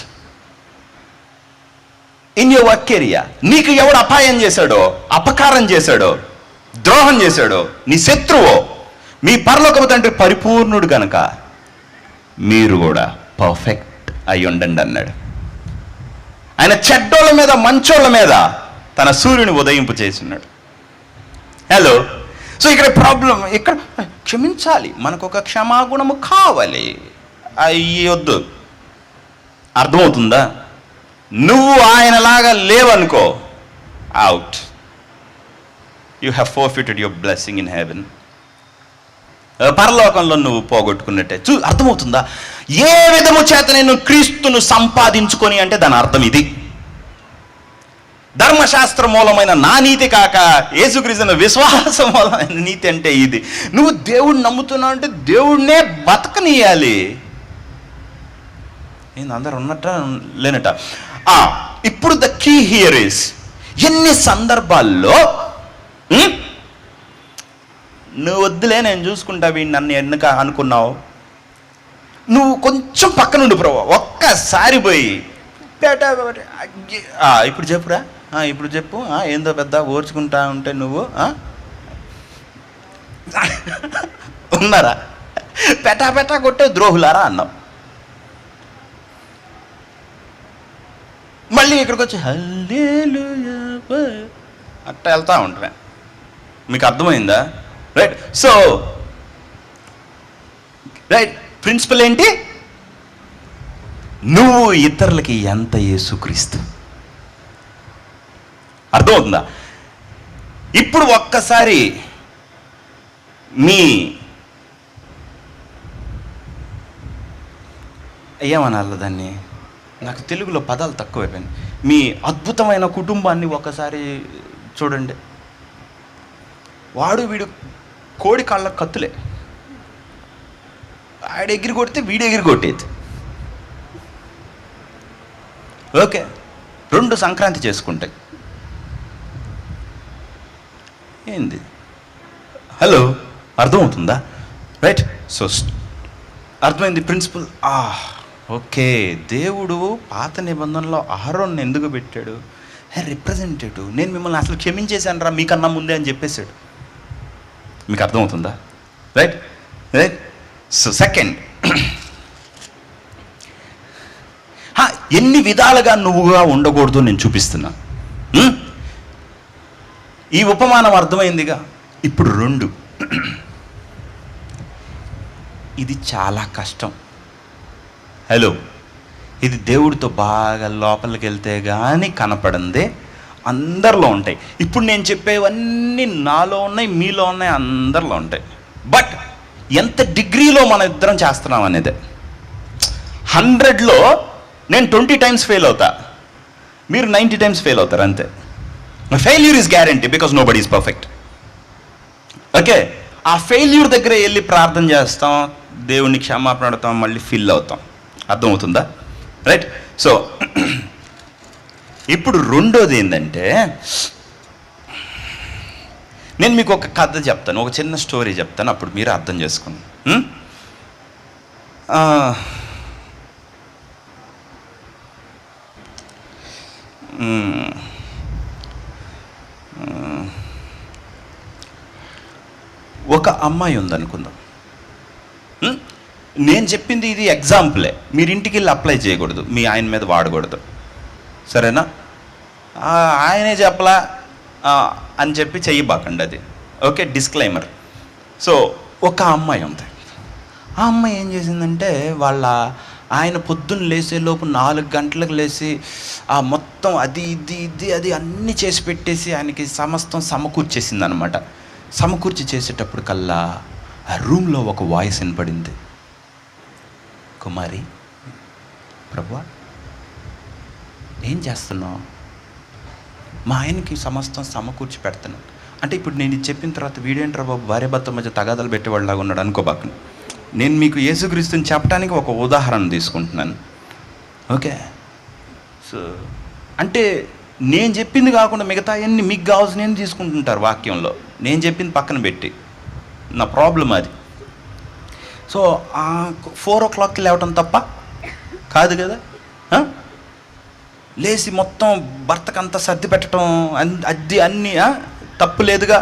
ఇన్ యువర్ వర్క్ ఏరియా నీకు ఎవడు అపాయం చేశాడో, అపకారం చేశాడో, ద్రోహం చేశాడో, నీ శత్రువో, మీ పరలోకపు తండ్రి పరిపూర్ణుడు గనక మీరు కూడా పర్ఫెక్ట్ అయి ఉండండి అన్నాడు. ఆయన చెడ్డోళ్ళ మీద మంచోళ్ళ మీద తన సూర్యుని ఉదయింపు చేస్తున్నాడు. హలో, సో ఇక్కడ ప్రాబ్లం, ఇక్కడ క్షమించాలి, మనకు ఒక క్షమాగుణము కావాలి. అయ్యొద్దు, అర్థమవుతుందా? నువ్వు ఆయనలాగా లేవనుకో, out, you have forfeited your blessing in heaven. పరలోకంలో నువ్వు పోగొట్టుకున్నట్టే. అర్థమవుతుందా? ఏ విధము చేత నేను క్రీస్తును సంపాదించుకొని అంటే దాని అర్థం ఇది. ధర్మశాస్త్ర మూలమైన నా నీతి కాక యేసుక్రీస్తు విశ్వాస మూలమైన నీతి అంటే ఇది. నువ్వు దేవుడిని నమ్ముతున్నావు అంటే దేవుడినే బతకనియాలి. ఏంది అందరు ఉన్నట్ట లేనట? ఇప్పుడు ద కీ హియర్ ఇస్, ఎన్ని సందర్భాల్లో నువ్వు వద్దులే నేను చూసుకుంటా వీడిని నన్ను ఎన్నుక అనుకున్నావు, నువ్వు కొంచెం పక్క నుండి ప్రభు ఒక్కసారి పోయి ఇప్పుడు చెప్పురా, ఇప్పుడు చెప్పు, ఏందో పెద్ద ఓర్చుకుంటా ఉంటే నువ్వు ఉన్నారా? పెటా కొట్టే ద్రోహులారా అన్నావు. మళ్ళీ ఇక్కడికి వచ్చి హల్లెలూయా అట్ట వెళ్తా ఉంటా. మీకు అర్థమైందా? రైట్. సో రైట్, ప్రిన్సిపల్ ఏంటి? నువ్వు ఇతరులకి ఎంత యేసుక్రీస్తు. అర్థమవుతుందా? ఇప్పుడు ఒక్కసారి మీ ఏమనాలి దాన్ని, నాకు తెలుగులో పదాలు తక్కువైపోయింది. మీ అద్భుతమైన కుటుంబాన్ని ఒకసారి చూడండి. వాడు వీడు కోడి కాళ్ళ కత్తులే, ఆడ ఎగిరి కొడితే వీడు ఎగిరి కొట్టేది. ఓకే, 2 సంక్రాంతి చేసుకుంటాయి. ఏంది? హలో, అర్థమవుతుందా? రైట్. సో అర్థమైంది ప్రిన్సిపల్. ఓకే, దేవుడు పాత నిబంధనలో అహరోన్ని ఎందుకు పెట్టాడు? రిప్రజెంటేటివ్, నేను మిమ్మల్ని అసలు క్షమించేశాను రా మీకన్నా ముందే అని చెప్పేశాడు. మీకు అర్థమవుతుందా? Right right. సో సెకండ్, ఎన్ని విధాలుగా నువ్వుగా ఉండకూడదు నేను చూపిస్తున్నా. ఈ ఉపమానం అర్థమైందిగా. ఇప్పుడు 2, ఇది చాలా కష్టం. హలో, ఇది దేవుడితో బాగా లోపలికి వెళ్తే కానీ కనపడందే అందరిలో ఉంటాయి. ఇప్పుడు నేను చెప్పేవన్నీ నాలో ఉన్నాయి, మీలో ఉన్నాయి, అందరిలో ఉంటాయి. బట్ ఎంత డిగ్రీలో మన ఇద్దరం చేస్తున్నాం అనేది. 100లో నేను 20 టైమ్స్ ఫెయిల్ అవుతా, మీరు 90 టైమ్స్ ఫెయిల్ అవుతారు అంతే. Failure is guarantee because nobody is perfect. Okay, ఆ ఫెయిల్యూర్ దగ్గర వెళ్ళి ప్రార్థన చేస్తాం, దేవుణ్ణి క్షమాపణ అడుగుతాం, మళ్ళీ ఫిల్ అవుతాం. అర్థమవుతుందా? రైట్. సో ఇప్పుడు 2వది ఏంటంటే, నేను మీకు ఒక కథ చెప్తాను, ఒక చిన్న స్టోరీ చెప్తాను, అప్పుడు మీరు అర్థం చేసుకోండి. ఒక అమ్మాయి ఉందనుకుందాం. నేను చెప్పింది ఇది ఎగ్జాంపులే, మీరు ఇంటికి వెళ్ళి అప్లై చేయకూడదు, మీ ఆయన మీద వాడకూడదు, సరేనా? ఆయనే చెప్పలా అని చెప్పి చెయ్యబాకండి అది. Okay, disclaimer. సో ఒక అమ్మాయి ఉంది. ఆ అమ్మాయి ఏం చేసిందంటే, వాళ్ళ ఆయన పొద్దున్న లేసేలోపు 4 గంటలకు లేచి మొత్తం అది ఇది ఇది అది అన్నీ చేసి పెట్టేసి ఆయనకి సమస్తం సమకూర్చేసింది అనమాట. సమకూర్చి చేసేటప్పుడు కల్లా ఆ రూమ్లో ఒక వాయిస్ వినపడింది. కుమారి, ప్రభువా ఏం చేస్తున్నావు? మా ఆయనకి సమస్తం సమకూర్చి పెడుతున్నాను అంటే. ఇప్పుడు నేను ఇది చెప్పిన తర్వాత వీడేంట్రా బాబు భార్య భర్త మధ్య తగాదాలు పెట్టేవాళ్ళలాగా ఉన్నాడు అనుకోబాకండి. నేను మీకు యేసుక్రీస్తుని చెప్పడానికి ఒక ఉదాహరణ తీసుకుంటున్నాను. ఓకే, సో అంటే నేను చెప్పింది కాకుండా మిగతా అన్ని మీకు కావాల్సిన తీసుకుంటుంటారు వాక్యంలో. నేను చెప్పింది పక్కన పెట్టి, నా ప్రాబ్లం అది. సో 4 o'clockకి లేవటం తప్ప కాదు కదా. లేచి మొత్తం భర్తకంతా సర్ది పెట్టడం అది అన్నీ తప్పు లేదుగా.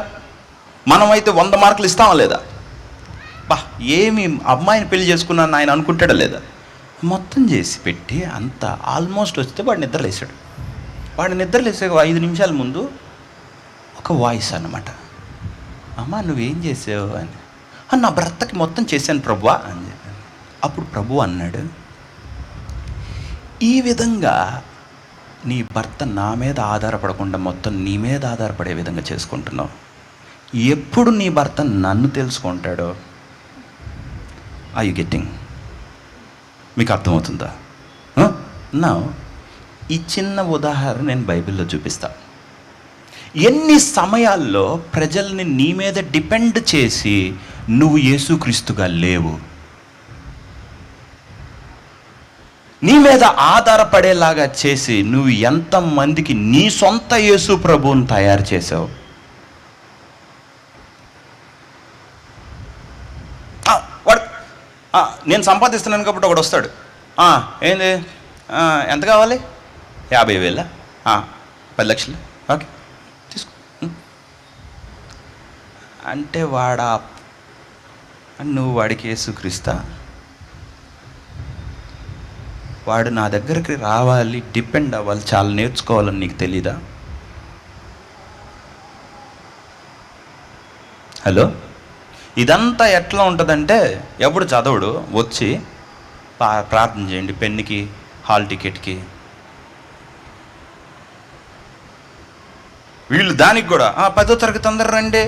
మనమైతే 100 మార్కులు ఇస్తామా లేదా? ఏమి అమ్మాయిని పెళ్లి చేసుకున్నాను ఆయన అనుకుంటాడా లేదా? మొత్తం చేసి పెట్టి అంత ఆల్మోస్ట్ వస్తే వాడు నిద్రలేసాడు. వాడు నిద్రలేసే 5 నిమిషాల ముందు ఒక వాయిస్ అన్నమాట, అమ్మ నువ్వేం చేసావు అని. నా భర్తకి మొత్తం చేశాను ప్రభువా అని చెప్పాను. అప్పుడు ప్రభు అన్నాడు, ఈ విధంగా నీ భర్త నా మీద ఆధారపడకుండా మొత్తం నీ మీద ఆధారపడే విధంగా చేసుకుంటున్నావు. ఎప్పుడు నీ భర్త నన్ను తెలుసుకుంటాడో ఆర్ యు గెట్టింగ్? మీకు అర్థమవుతుందా? నా ఈ చిన్న ఉదాహరణ నేను బైబిల్లో చూపిస్తా. ఎన్ని సమయాల్లో ప్రజల్ని నీ మీద డిపెండ్ చేసి నువ్వు యేసుక్రీస్తుగా లేవు, నీ మీద ఆధారపడేలాగా చేసి నువ్వు ఎంతమందికి నీ సొంత యేసు ప్రభువుని తయారు చేసావు. వాడు నేను సంపాదిస్తున్నాను కాబట్టి ఒకడు వస్తాడు, ఏంది ఎంత కావాలి? 50,000, 10 లక్షలు, ఓకే తీసుకో అంటే నువ్వు వాడికి యేసుక్రీస్తా? వాడు నా దగ్గరికి రావాలి, డిపెండ్ అవ్వాలి, చాలా నేర్చుకోవాలని నీకు తెలీదా? హలో, ఇదంతా ఎట్లా ఉంటుందంటే ఎప్పుడు చదవడు వచ్చి ప్రార్థన చేయండి పెన్నుకి, హాల్ టికెట్కి, వీళ్ళు దానికి కూడా 10వ తరగతి అందరు రండి.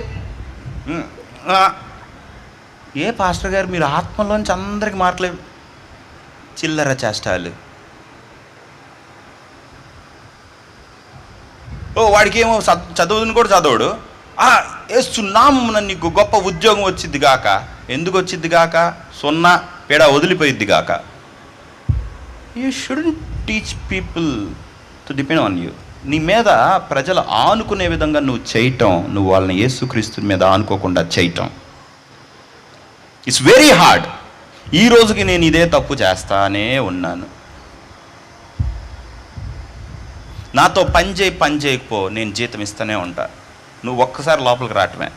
ఏ పాస్టర్ గారు మీరు ఆత్మలోంచి అందరికి మార్కులే, చిల్లర చేష్టాలు. వాడికి ఏమో చదువుని కూడా చదవడు. ఏస్తున్నామున నీకు గొప్ప ఉద్యోగం వచ్చిద్ది గాక. ఎందుకు వచ్చిద్ది గాక? 0 పేడ వదిలిపోయిద్ది గాక. You shouldn't teach people to depend on you. నీ మీద ప్రజలు ఆనుకునే విధంగా నువ్వు చేయటం, నువ్వు వాళ్ళని యేసుక్రీస్తు మీద ఆనుకోకుండా చేయటం ఇట్స్ వెరీ హార్డ్. ఈ రోజుకి నేను ఇదే తప్పు చేస్తానే ఉన్నాను. నాతో పని చేయకపో నేను జీతం ఇస్తూనే ఉంటా. నువ్వు ఒక్కసారి లోపలికి రావటమే,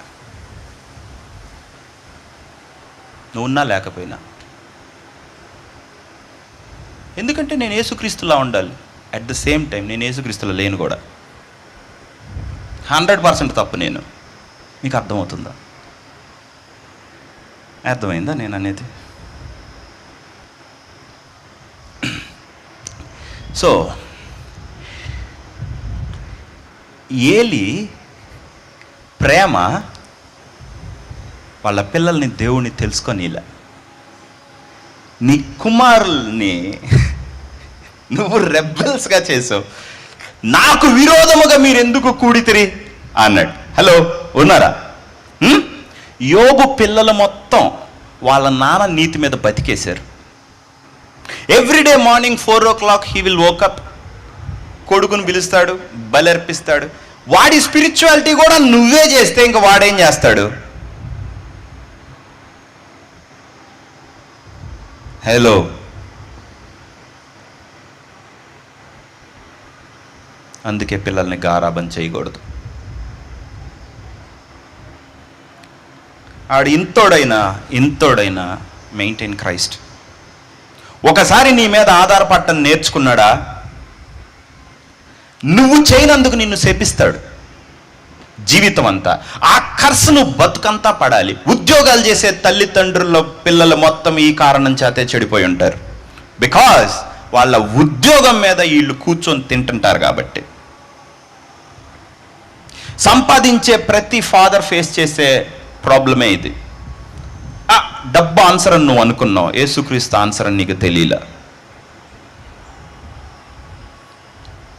నువ్వు ఉన్నా లేకపోయినా. ఎందుకంటే నేను యేసుక్రీస్తులా ఉండాలి. అట్ ద సేమ్ టైం నేను యేసుక్రీస్తులో లేను కూడా. 100% తప్పు నేను. మీకు అర్థమవుతుందా? అర్థమైందా నేను అనేది? సో ఏలి ప్రేమ వాళ్ళ పిల్లల్ని దేవుణ్ణి తెలుసుకొనిలా. నీ కుమారుల్ని నువ్వు రెబెల్స్గా చేసావు, నాకు విరోధముగా మీరు ఎందుకు కూడితిరి అన్నాడు. హలో, ఉన్నారా? యోబు పిల్లలు మొత్తం వాళ్ళ నాన్న నీతి మీద బతికేశారు. Everyday morning 4 o'clock he will woke up, కొడుకుని పిలుస్తాడు, బలర్పిస్తాడు. వాడి స్పిరిచువాలిటీ కూడా నువ్వే చేస్తే ఇంకా వాడేం చేస్తాడు? హలో, అందుకే పిల్లల్ని గారాబం చేయకూడదు. ఆడు ఇంతోడైనా మెయింటైన్ క్రైస్ట్. ఒకసారి నీ మీద ఆధారపడటం నేర్చుకున్నాడా, నువ్వు చేయనందుకు నిన్ను శపిస్తాడు జీవితం అంతా. ఆ ఖర్చు నువ్వు బతుకంతా పడాలి. ఉద్యోగాలు చేసే తల్లిదండ్రుల పిల్లలు మొత్తం ఈ కారణం చేతే చెడిపోయి ఉంటారు. బికాజ్ వాళ్ళ ఉద్యోగం మీద వీళ్ళు కూర్చొని తింటుంటారు కాబట్టి. సంపాదించే ప్రతి ఫాదర్ ఫేస్ చేసే ప్రాబ్లమే ఇది. డబ్బు ఆన్సర్ అని నువ్వు అనుకున్నావు, యేసుక్రీస్తు ఆన్సర్ అని నీకు తెలియలా.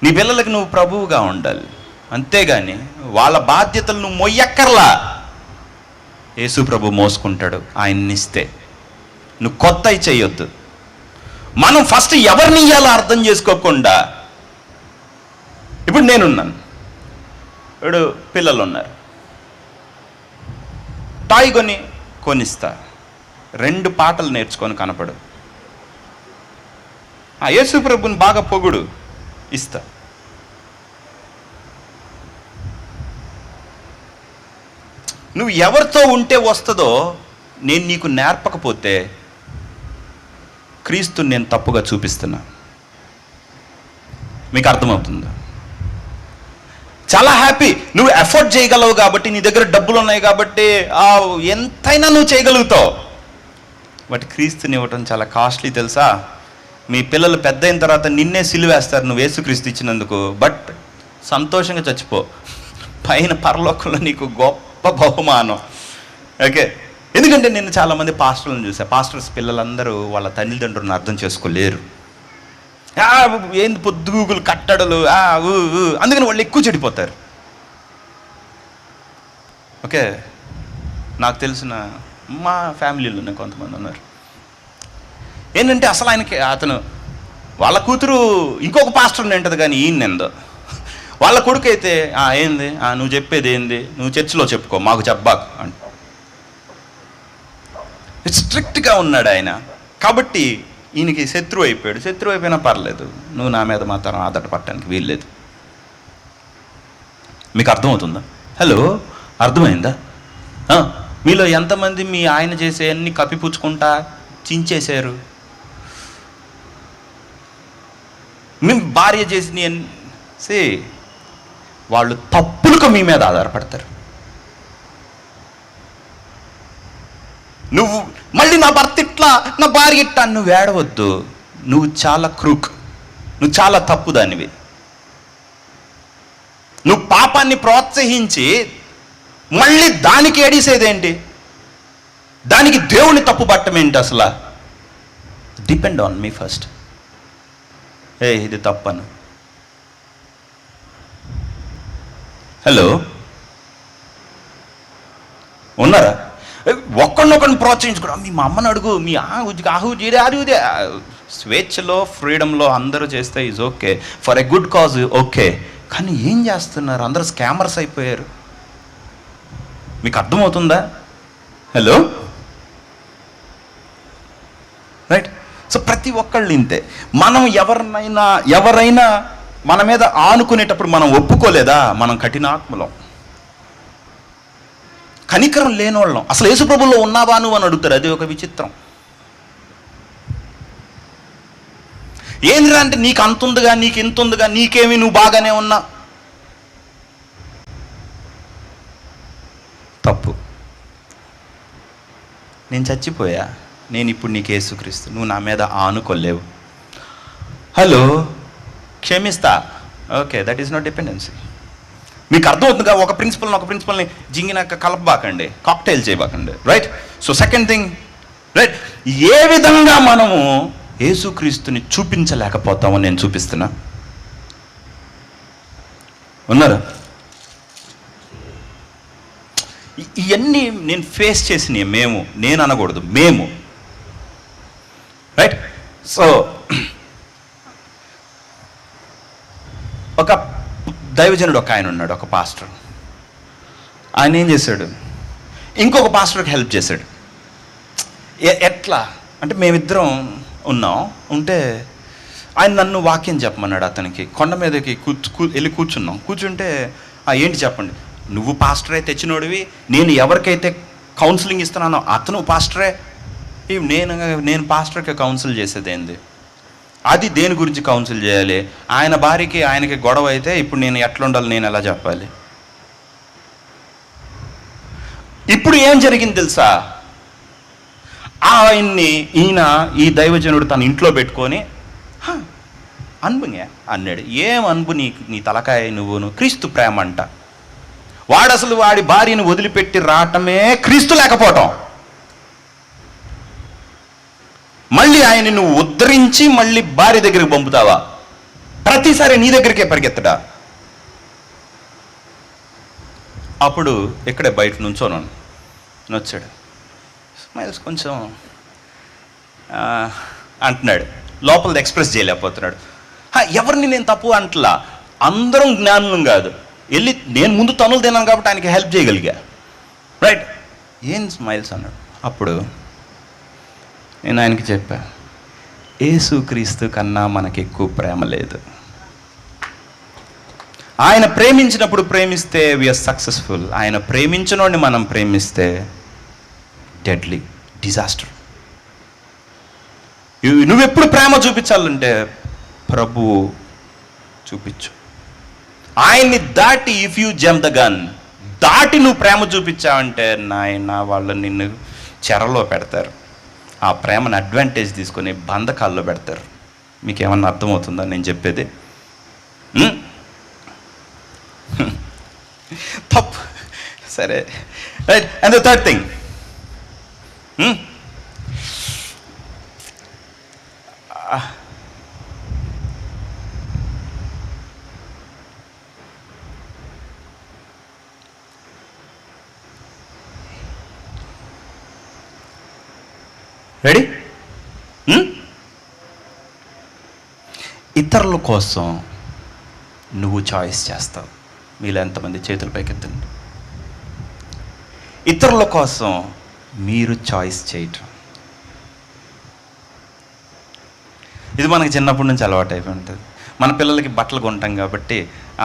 నీ పిల్లలకి నువ్వు ప్రభువుగా ఉండాలి, అంతేగాని వాళ్ళ బాధ్యతలు నువ్వు మొయ్యక్కర్లా. యేసు ప్రభు మోసుకుంటాడు ఆయన్నిస్తే. నువ్వు కొత్తవి చేయొద్దు. మనం ఫస్ట్ ఎవరిని ఇయ్యాలో అర్థం చేసుకోకుండా, ఇప్పుడు నేనున్నాను, ఇప్పుడు పిల్లలు ఉన్నారు, టాయ్ కొనిస్తా, 2 పాటలు నేర్చుకొని కనపడు. యేసు ప్రభుని బాగా పొగుడు, ఇస్తా. నువ్వు ఎవరితో ఉంటే వస్తుందో నేను నీకు నేర్పకపోతే క్రీస్తుని నేను తప్పుగా చూపిస్తున్నా. మీకు అర్థమవుతుందా? చాలా హ్యాపీ, నువ్వు ఎఫోర్డ్ చేయగలవు కాబట్టి, నీ దగ్గర డబ్బులు ఉన్నాయి కాబట్టి ఎంతైనా నువ్వు చేయగలుగుతావు. బట్ క్రీస్తుని ఇవ్వటం చాలా కాస్ట్లీ తెలుసా? మీ పిల్లలు పెద్ద అయిన తర్వాత నిన్నే సిలువేస్తారు నువ్వు యేసుక్రీస్తు ఇచ్చినందుకు. బట్ సంతోషంగా చచ్చిపో, పైన పరలోకంలో నీకు గొప్ప బహుమానం. ఓకే, ఎందుకంటే నేను చాలామంది పాస్టర్లను చూసా. పాస్టర్స్ పిల్లలందరూ వాళ్ళ తల్లిదండ్రులను అర్థం చేసుకోలేరు. ఏంది పొద్దుగూకులు కట్టడలు, అందుకని వాళ్ళు ఎక్కువ చెడిపోతారు. ఓకే, నాకు తెలిసిన మా ఫ్యామిలీలోనే కొంతమంది ఉన్నారు. ఏంటంటే అసలు అతను వాళ్ళ కూతురు ఇంకొక పాస్టర్ని ఏంటది కానీ ఈయన ఎందో, వాళ్ళ కొడుకు అయితే ఏంది నువ్వు చెప్పేది ఏంది, నువ్వు చర్చిలో చెప్పుకో, మాకు చెప్పబాకు అంట. స్ట్రిక్ట్గా ఉన్నాడు ఆయన. కాబట్టి ఈయనకి శత్రువు అయిపోయాడు. శత్రువు అయిపోయినా పర్లేదు, నువ్వు నా మీద మాత్రం ఆధార పట్టడానికి వీల్లేదు. మీకు అర్థమవుతుందా? హలో, అర్థమైందా? మీలో ఎంతమంది మీ ఆయన చేసే అన్ని కప్పిపుచ్చుకుంటా చించేశారు? మీ భార్య చేసిన వాళ్ళు తప్పులకు మీ మీద ఆధారపడతారు. నువ్వు మళ్ళీ నా భర్త ఇట్లా, నా భార్య ఇట్లా నువ్వు ఏడవద్దు. నువ్వు చాలా క్రూక్, నువ్వు చాలా తప్పుదానివి. నువ్వు పాపాన్ని ప్రోత్సహించి మళ్ళీ దానికి ఏడిసేదేంటి? దానికి దేవుని తప్పు పట్టం ఏంటి అసలు? Depend on me first. ఇది తప్పను. హలో, ఉన్నారా? ఒక్కడినొక్కడిని ప్రోత్సహించుకోవడం, మీ మా అమ్మని అడుగు, మీ అది స్వేచ్ఛలో, ఫ్రీడంలో అందరూ చేస్తే is okay, for a good cause okay. కానీ ఏం చేస్తున్నారు? అందరూ స్కామర్స్ అయిపోయారు. మీకు అర్థమవుతుందా? Hello, right. సో ప్రతి ఒక్కళ్ళు ఇంతే. మనం ఎవరైనా మన మీద ఆనుకునేటప్పుడు మనం ఒప్పుకోలేదా? మనం కఠినాత్మలం, కనికరం లేనోళ్ళం. అసలు యేసుప్రభువులో ఉన్నావా నువ్వు అని అడుగుతారు. అది ఒక విచిత్రం. ఏందిరా అంటే నీకు అంత ఉందిగా, నీకు ఇంత ఉందిగా, నీకేమి, నువ్వు బాగానే ఉన్నా. తప్పు. నేను చచ్చిపోయా, నేను ఇప్పుడు నీకు యేసుక్రీస్తు, నువ్వు నా మీద ఆనుకోలేవు. హలో, క్షమిస్తా, okay, that is not dependency. మీకు అర్థమవుతుందిగా? ఒక ప్రిన్సిపల్ని జింగినాక కలపబాకండి, కాక్టైల్ చేయబాకండి, right? So second thing, right, ఏ విధంగా మనము యేసుక్రీస్తుని చూపించలేకపోతామో నేను చూపిస్తున్నా. ఉన్నారా? ఇవన్నీ నేను ఫేస్ చేసినవి నేను అనకూడదు, మేము, రైట్? సో ఒక దైవజనుడు ఒక ఆయన ఉన్నాడు, ఒక పాస్టర్. ఆయన ఏం చేశాడు? ఇంకొక పాస్టర్కి హెల్ప్ చేశాడు. ఎట్లా అంటే, మేమిద్దరం ఉంటే ఆయన నన్ను వాక్యం చెప్పమన్నాడు. అతనికి కొండ మీదకి వెళ్ళి కూర్చుంటే ఏంటి చెప్పండి, నువ్వు పాస్టరే తెచ్చినోడివి, నేను ఎవరికైతే కౌన్సిలింగ్ ఇస్తున్నానో అతను పాస్టరే. నేను పాస్టర్కి కౌన్సిల్ చేసేది ఏంది? అది దేని గురించి కౌన్సిల్ చేయాలి? ఆయన భార్యకి ఆయనకి గొడవ అయితే ఇప్పుడు నేను ఎట్లా ఉండాలి, నేను ఎలా చెప్పాలి? ఇప్పుడు ఏం జరిగింది తెలుసా? ఈ దైవజనుడు తన ఇంట్లో పెట్టుకొని అన్బుగా అన్నాడు. ఏం అన్బు నీ తలకాయ, నువ్వును క్రీస్తు ప్రేమ అంట. వాడు అసలు వాడి భార్యను వదిలిపెట్టి రావటమే క్రీస్తు లేకపోవటం. మళ్ళీ ఆయన నువ్వు ఉద్ధరించి మళ్ళీ భార్య దగ్గరికి పంపుతావా? ప్రతిసారి నీ దగ్గరికే పరిగెత్తడా? అప్పుడు ఇక్కడే బయట నుంచోను వచ్చాడు. స్మైల్స్ కొంచెం అంటున్నాడు, లోపలది ఎక్స్ప్రెస్ చేయలేకపోతున్నాడు. ఎవరిని నేను తప్పు అంటలా, అందరం జ్ఞానం కాదు. నేను ముందు తనులు తిన్నాను కాబట్టి ఆయనకి హెల్ప్ చేయగలిగా, రైట్? ఏం స్మైల్స్ అన్నాడు. అప్పుడు నేను ఆయనకి చెప్పా, యేసుక్రీస్తు కన్నా మనకి ఎక్కువ ప్రేమ లేదు. ఆయన ప్రేమించినప్పుడు ప్రేమిస్తే వీఆర్ సక్సెస్ఫుల్. ఆయన ప్రేమించినోడిని మనం ప్రేమిస్తే డెడ్లీ, డిజాస్టర్. నువ్వెప్పుడు ప్రేమ చూపించాలంటే ప్రభువు చూపించు. ఆయన్ని దాటి if you jump the gun, దాటి నువ్వు ప్రేమ చూపించావంటే నాయన వాళ్ళు నిన్ను చెరలో పెడతారు. ఆ ప్రేమను అడ్వాంటేజ్ తీసుకొని బంధకాల్లో పెడతారు. మీకు ఏమన్నా అర్థమవుతుందా నేను చెప్పేది? తప్పు. సరే, right. And the third thing, ready? ఇతరుల కోసం నువ్వు చాయిస్ చేస్తావు. మీలో ఎంతమంది చేతుల పైకెత్తండి. ఇతరుల కోసం మీరు చాయిస్ చేయటం, ఇది మనకి చిన్నప్పటి నుంచి అలవాటు అయిపోయి ఉంటుంది. మన పిల్లలకి బట్టలు కొంటాం కాబట్టి,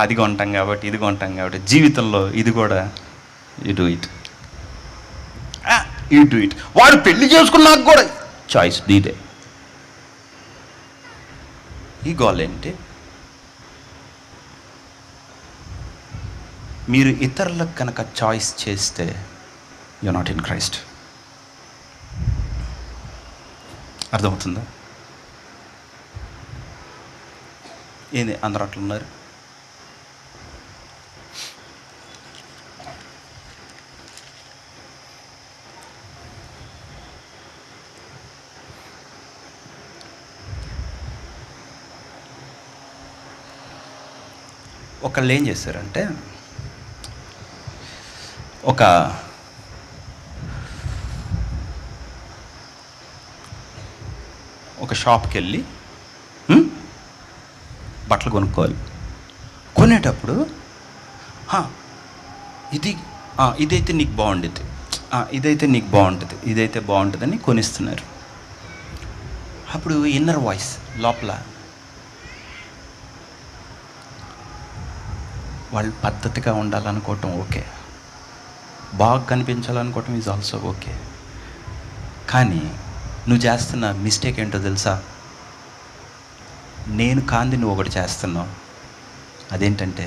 అది కొంటాం కాబట్టి, ఇది కొంటాం కాబట్టి, జీవితంలో ఇది కూడా యు డూ ఇట్. వాడు పెళ్లి చేసుకున్నాక కూడా చాయిస్ నీదే. ఈ గోల్ ఏంటి? మీరు ఇతరులకు కనుక చాయిస్ చేస్తే యు నాట్ ఇన్ క్రైస్ట్. అర్థమవుతుందా? ఏంది అందరూ అట్లున్నారు? ఒకళ్ళు ఏం చేశారంటే, ఒక షాప్కి వెళ్ళి బట్టలు కొనుక్కోవాలి. కొనేటప్పుడు ఇదైతే నీకు బాగుండేది, ఇదైతే నీకు బాగుంటుంది, ఇదైతే బాగుంటుందని కొనిస్తున్నారు. అప్పుడు ఇన్నర్ వాయిస్ లోపల, వాళ్ళు పద్ధతిగా ఉండాలనుకోవటం ఓకే, బాగా కనిపించాలనుకోవటం ఈజ్ ఆల్సో ఓకే. కానీ నువ్వు చేస్తున్న మిస్టేక్ ఏంటో తెలుసా? నేను కాంది నువ్వు ఒకటి చేస్తున్నావు. అదేంటంటే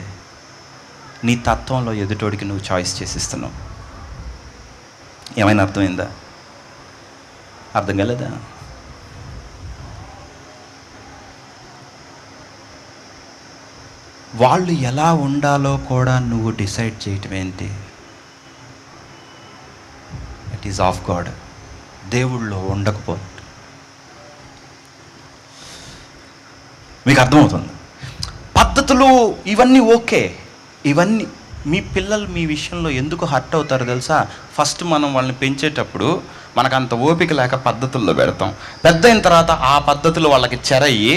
నీ తత్వంలో ఎదుటోడికి నువ్వు చాయిస్ చేసిస్తున్నావు. ఏమైనా అర్థమైందా? అర్థం కాలేదా? వాళ్ళు ఎలా ఉండాలో కూడా నువ్వు డిసైడ్ చేయటం ఏంటి? It is of God. దేవుళ్ళో ఉండకపోతే మీకు అర్థమవుతుంది. పద్ధతులు ఇవన్నీ ఓకే. ఇవన్నీ మీ పిల్లలు మీ విషయంలో ఎందుకు హర్ట్ అవుతారో తెలుసా? ఫస్ట్ మనం వాళ్ళని పెంచేటప్పుడు మనకు అంత ఓపిక లేక పద్ధతుల్లో పెడతాం. పెద్ద అయిన తర్వాత ఆ పద్ధతులు వాళ్ళకి చెరయ్యి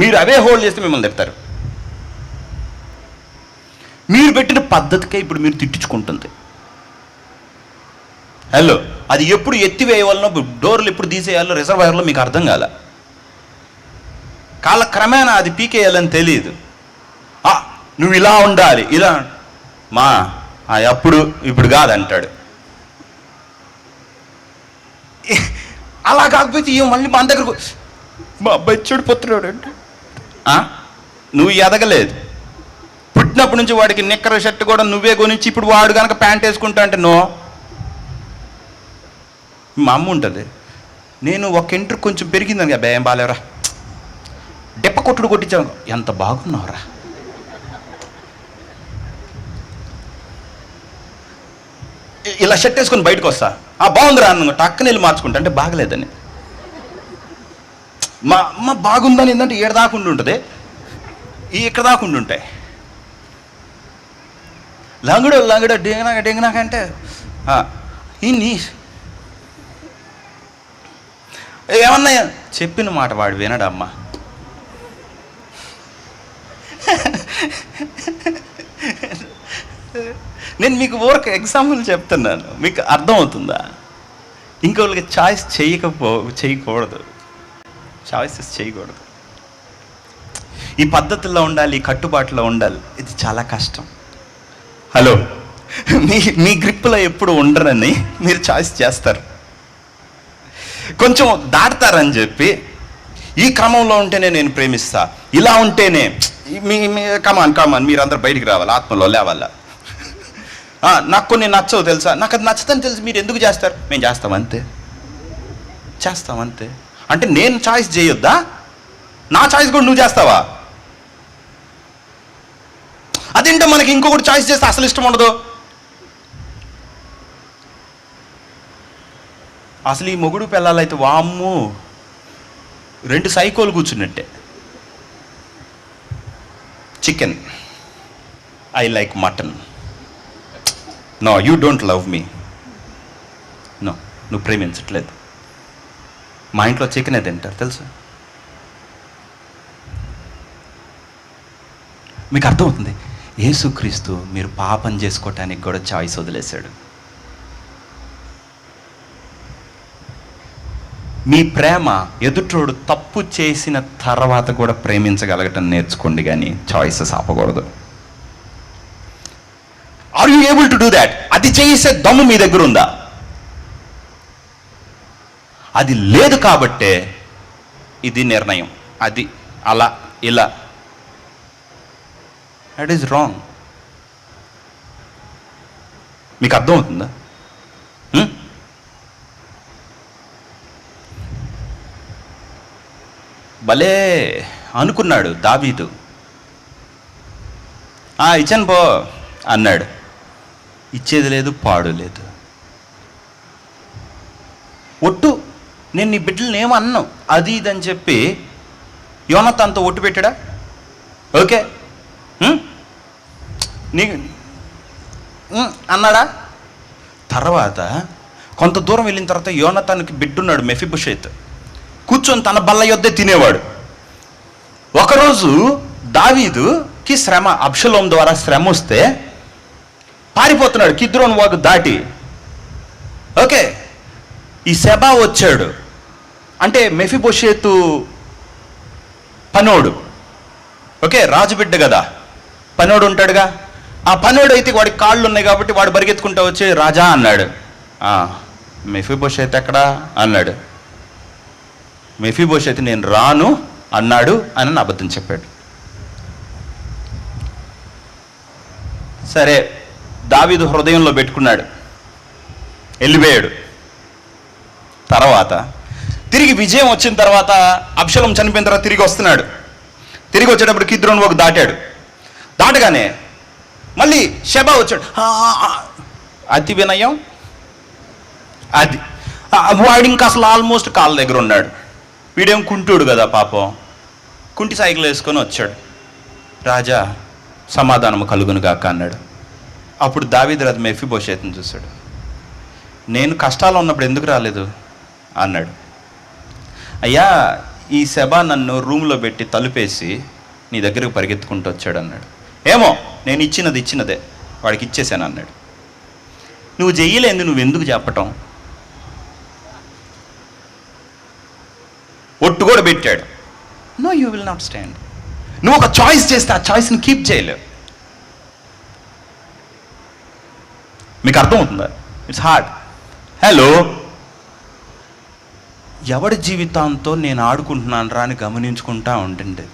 మీరు అవే హోల్డ్ చేస్తే మిమ్మల్ని తిడతారు. మీరు పెట్టిన పద్ధతికే ఇప్పుడు మీరు తిట్టించుకుంటుంది. హలో, అది ఎప్పుడు ఎత్తివేయవలనో, డోర్లు ఎప్పుడు తీసేయాలో, రిజర్వాయర్లో మీకు అర్థం కాల. కాలక్రమేణా అది పీకేయాలని తెలియదు. నువ్వు ఇలా ఉండాలి, ఇలా మా అప్పుడు ఇప్పుడు కాదంటాడు. అలా కాకపోతే మళ్ళీ మన దగ్గరకు మా అబ్బాయి చెడిపోతున్నాడు అంటే నువ్వు ఎదగలేదు. పుట్టినప్పటి నుంచి వాడికి నిక్కర షర్ట్ కూడా నువ్వే కొనిచ్చి ఇప్పుడు వాడు కనుక ప్యాంట్ వేసుకుంటా అంటే నో. మా అమ్మ ఉంటుంది, నేను ఒక ఇంటర్ కొంచెం పెరిగిందని కదా, ఏం బాగాలేవరా, డెప్ప కొట్టుడు కొట్టించాను, ఎంత బాగున్నావురా. ఇలా షర్ట్ వేసుకొని బయటకు వస్తా, బాగుందిరా అన్న టక్కని వెళ్ళి మార్చుకుంటా అంటే బాగలేదని. మా అమ్మ బాగుందని ఏంటంటే ఏడు దాకుండా ఉంటుంది, ఇక్కడ దాకుండా ఉంటాయి. లంగడు డెంగనాక అంటే ఇన్ని ఏమన్నా చెప్పిన మాట వాడు వినడమ్మా. నేను మీకు ఊరికి ఎగ్జాంపుల్ చెప్తున్నాను, మీకు అర్థమవుతుందా? ఇంకొకరికి చాయిస్ చేయకూడదు, చాయిసెస్ చేయకూడదు. ఈ పద్ధతుల్లో ఉండాలి, ఈ కట్టుబాటులో ఉండాలి. ఇది చాలా కష్టం. హలో, మీ గ్రిప్పులో ఎప్పుడు ఉండరని మీరు చాయిస్ చేస్తారు. కొంచెం దాటుతారని చెప్పి ఈ క్రమంలో ఉంటేనే నేను ప్రేమిస్తా, ఇలా ఉంటేనే కమాన్ మీరందరూ బయటికి రావాలి, ఆత్మలో లేవాల. నాకు కొన్ని నచ్చవు తెలుసా, నాకు అది నచ్చదని తెలిసి మీరు ఎందుకు చేస్తారు? మేము చేస్తామంతే. అంటే నేను చాయిస్ చేయొద్దా? నా చాయిస్ కూడా నువ్వు చేస్తావా? అదేంటో మనకి ఇంకొకటి చాయిస్ చేస్తే అసలు ఇష్టం ఉండదు. అసలు ఈ మొగుడు పిల్లలైతే వామ్ము 2 సైకోలు కూర్చున్నట్టే. Chicken, I like mutton. No, you don't love me. No, నువ్వు ప్రేమించట్లేదు. మా ఇంట్లో చికెనే తింటారు తెలుసా? మీకు అర్థమవుతుంది? యేసుక్రీస్తు మీరు పాపం చేసుకోవటానికి కూడా చాయిస్ వదిలేశాడు. మీ ప్రేమ ఎదుటోడు తప్పు చేసిన తర్వాత కూడా ప్రేమించగలగటం నేర్చుకోండి, కానీ చాయిసెస్ ఆపకూడదు. Are you able to do that? అది చేసే దమ్ము మీ దగ్గర ఉందా? అది లేదు కాబట్టే ఇది నిర్ణయం, అది అలా ఇలా. That is wrong. మీకు అర్థమవుతుందా? భలే అనుకున్నాడు దావీదు. ఇచ్చాను పో అన్నాడు. ఇచ్చేది లేదు, పాడు లేదు. ఒట్టు, నేను నీ బిడ్డలను ఏమన్నాను అది ఇదని చెప్పి యోనతాన్తో ఒట్టు పెట్టాడా? ఓకే నీ అన్నాడా? తర్వాత కొంత దూరం వెళ్ళిన తర్వాత యోనతాన్కి బిడ్డున్నాడు మెఫీబోషెత్, కూర్చొని తన బల్ల యొద్దే తినేవాడు. ఒకరోజు దావీదుకి శ్రమ, అబ్షలోం ద్వారా శ్రమ వస్తే పారిపోతున్నాడు కిద్రోను వాగు దాటి. ఓకే, ఈ సెబా వచ్చాడు. అంటే మెఫీబోషెతు పనోడు. ఓకే, రాజుబిడ్డ కదా, పనోడు ఉంటాడుగా. ఆ పనోడు అయితే వాడికి కాళ్ళు ఉన్నాయి కాబట్టి వాడు పరిగెత్తుకుంటూ వచ్చి రాజా అన్నాడు. మెఫీబోషెతు ఎక్కడా అన్నాడు. మెఫీబోషెతు నేను రాను అన్నాడు అని అబద్ధం చెప్పాడు. సరే, దావీదు హృదయంలో పెట్టుకున్నాడు, వెళ్ళిపోయాడు. తర్వాత తిరిగి విజయం వచ్చిన తర్వాత అబ్షలోం చనిపోయిన తర్వాత తిరిగి వస్తున్నాడు. తిరిగి వచ్చేటప్పుడు కిద్రోను వాగు దాటాడు. దాటగానే మళ్ళీ షెబా వచ్చాడు. అతి వినయం అది. వాడు ఇంకా అసలు ఆల్మోస్ట్ కాళ్ళ దగ్గర ఉన్నాడు. వీడేం కుంటుడు కదా పాపం, కుంటి సైకిల్ వేసుకొని వచ్చాడు. రాజా సమాధానము కలుగును గాక అన్నాడు. అప్పుడు దావీదు రాజు మెఫీబోషెతుని చూశాడు. నేను కష్టాలు ఉన్నప్పుడు ఎందుకు రాలేదు అన్నాడు. అయ్యా, ఈ సెబా నన్ను రూమ్లో పెట్టి తలుపేసి నీ దగ్గరకు పరిగెత్తుకుంటూ వచ్చాడు అన్నాడు. ఏమో, నేను ఇచ్చినదే వాడికి ఇచ్చేసాను అన్నాడు. నువ్వు చెయ్యలేంది నువ్వు ఎందుకు చెప్పటం? ఒట్టు కూడా పెట్టాడు. No, you will not stand. నువ్వు ఒక చాయిస్ చేస్తే ఆ చాయిస్ని కీప్ చేయలేవు. మీకు అర్థమవుతుందా? It's hard. హలో, ఎవడి జీవితంతో నేను ఆడుకుంటున్నాను రా అని గమనించుకుంటా ఉంటుండే.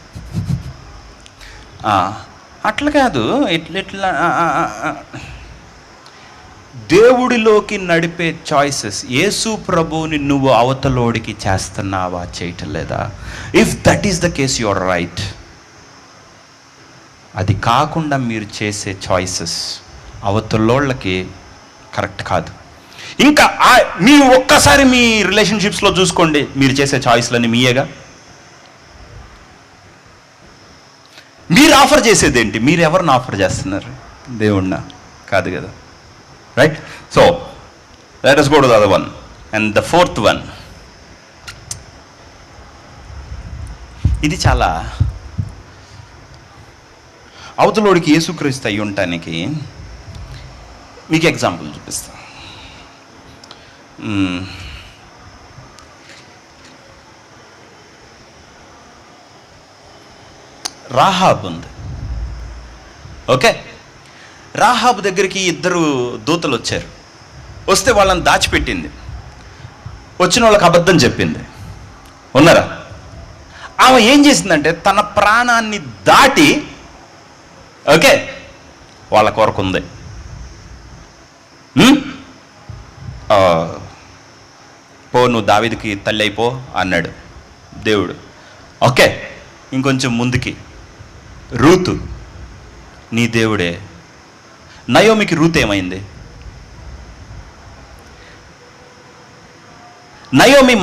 అట్లా కాదు, ఇట్లా దేవుడిలోకి నడిపే చాయిసెస్. యేసు ప్రభువుని నువ్వు అవతలోడికి చేస్తున్నావా, చేయటం లేదా? If that is the case, your right. అది కాకుండా మీరు చేసే చాయిసెస్ అవతలోళ్ళకి కరెక్ట్ కాదు. ఇంకా మీరు ఒక్కసారి మీ రిలేషన్షిప్స్లో చూసుకోండి, మీరు చేసే చాయిస్లన్నీ మీయేగా. మీరు ఆఫర్ చేసేది ఏంటి? మీరు ఎవరిని ఆఫర్ చేస్తున్నారు? దేవుణ్ణా? కాదు కదా. Right? So let us go to the other one. And the fourth one, ఇది చాలా అవతలోడికి యేసుక్రీస్తు అయి ఉండటానికి మీకు ఎగ్జాంపుల్ చూపిస్తా. రాహాబ్ ఉంది. ఓకే, రాహాబు దగ్గరికి 2 దూతలు వచ్చారు. వస్తే వాళ్ళని దాచిపెట్టింది. వచ్చిన వాళ్ళకి అబద్ధం చెప్పింది. ఉన్నారా? ఆమె ఏం చేసిందంటే తన ప్రాణాన్ని దాటి ఓకే వాళ్ళ కొరకు ఉంది. పో, నువ్వు దావీదుకి తల్లి అయిపో అన్నాడు దేవుడు. ఓకే, ఇంకొంచెం ముందుకి, రూతు నీ దేవుడే. నయోమికి రూతు ఏమైంది? నయోమి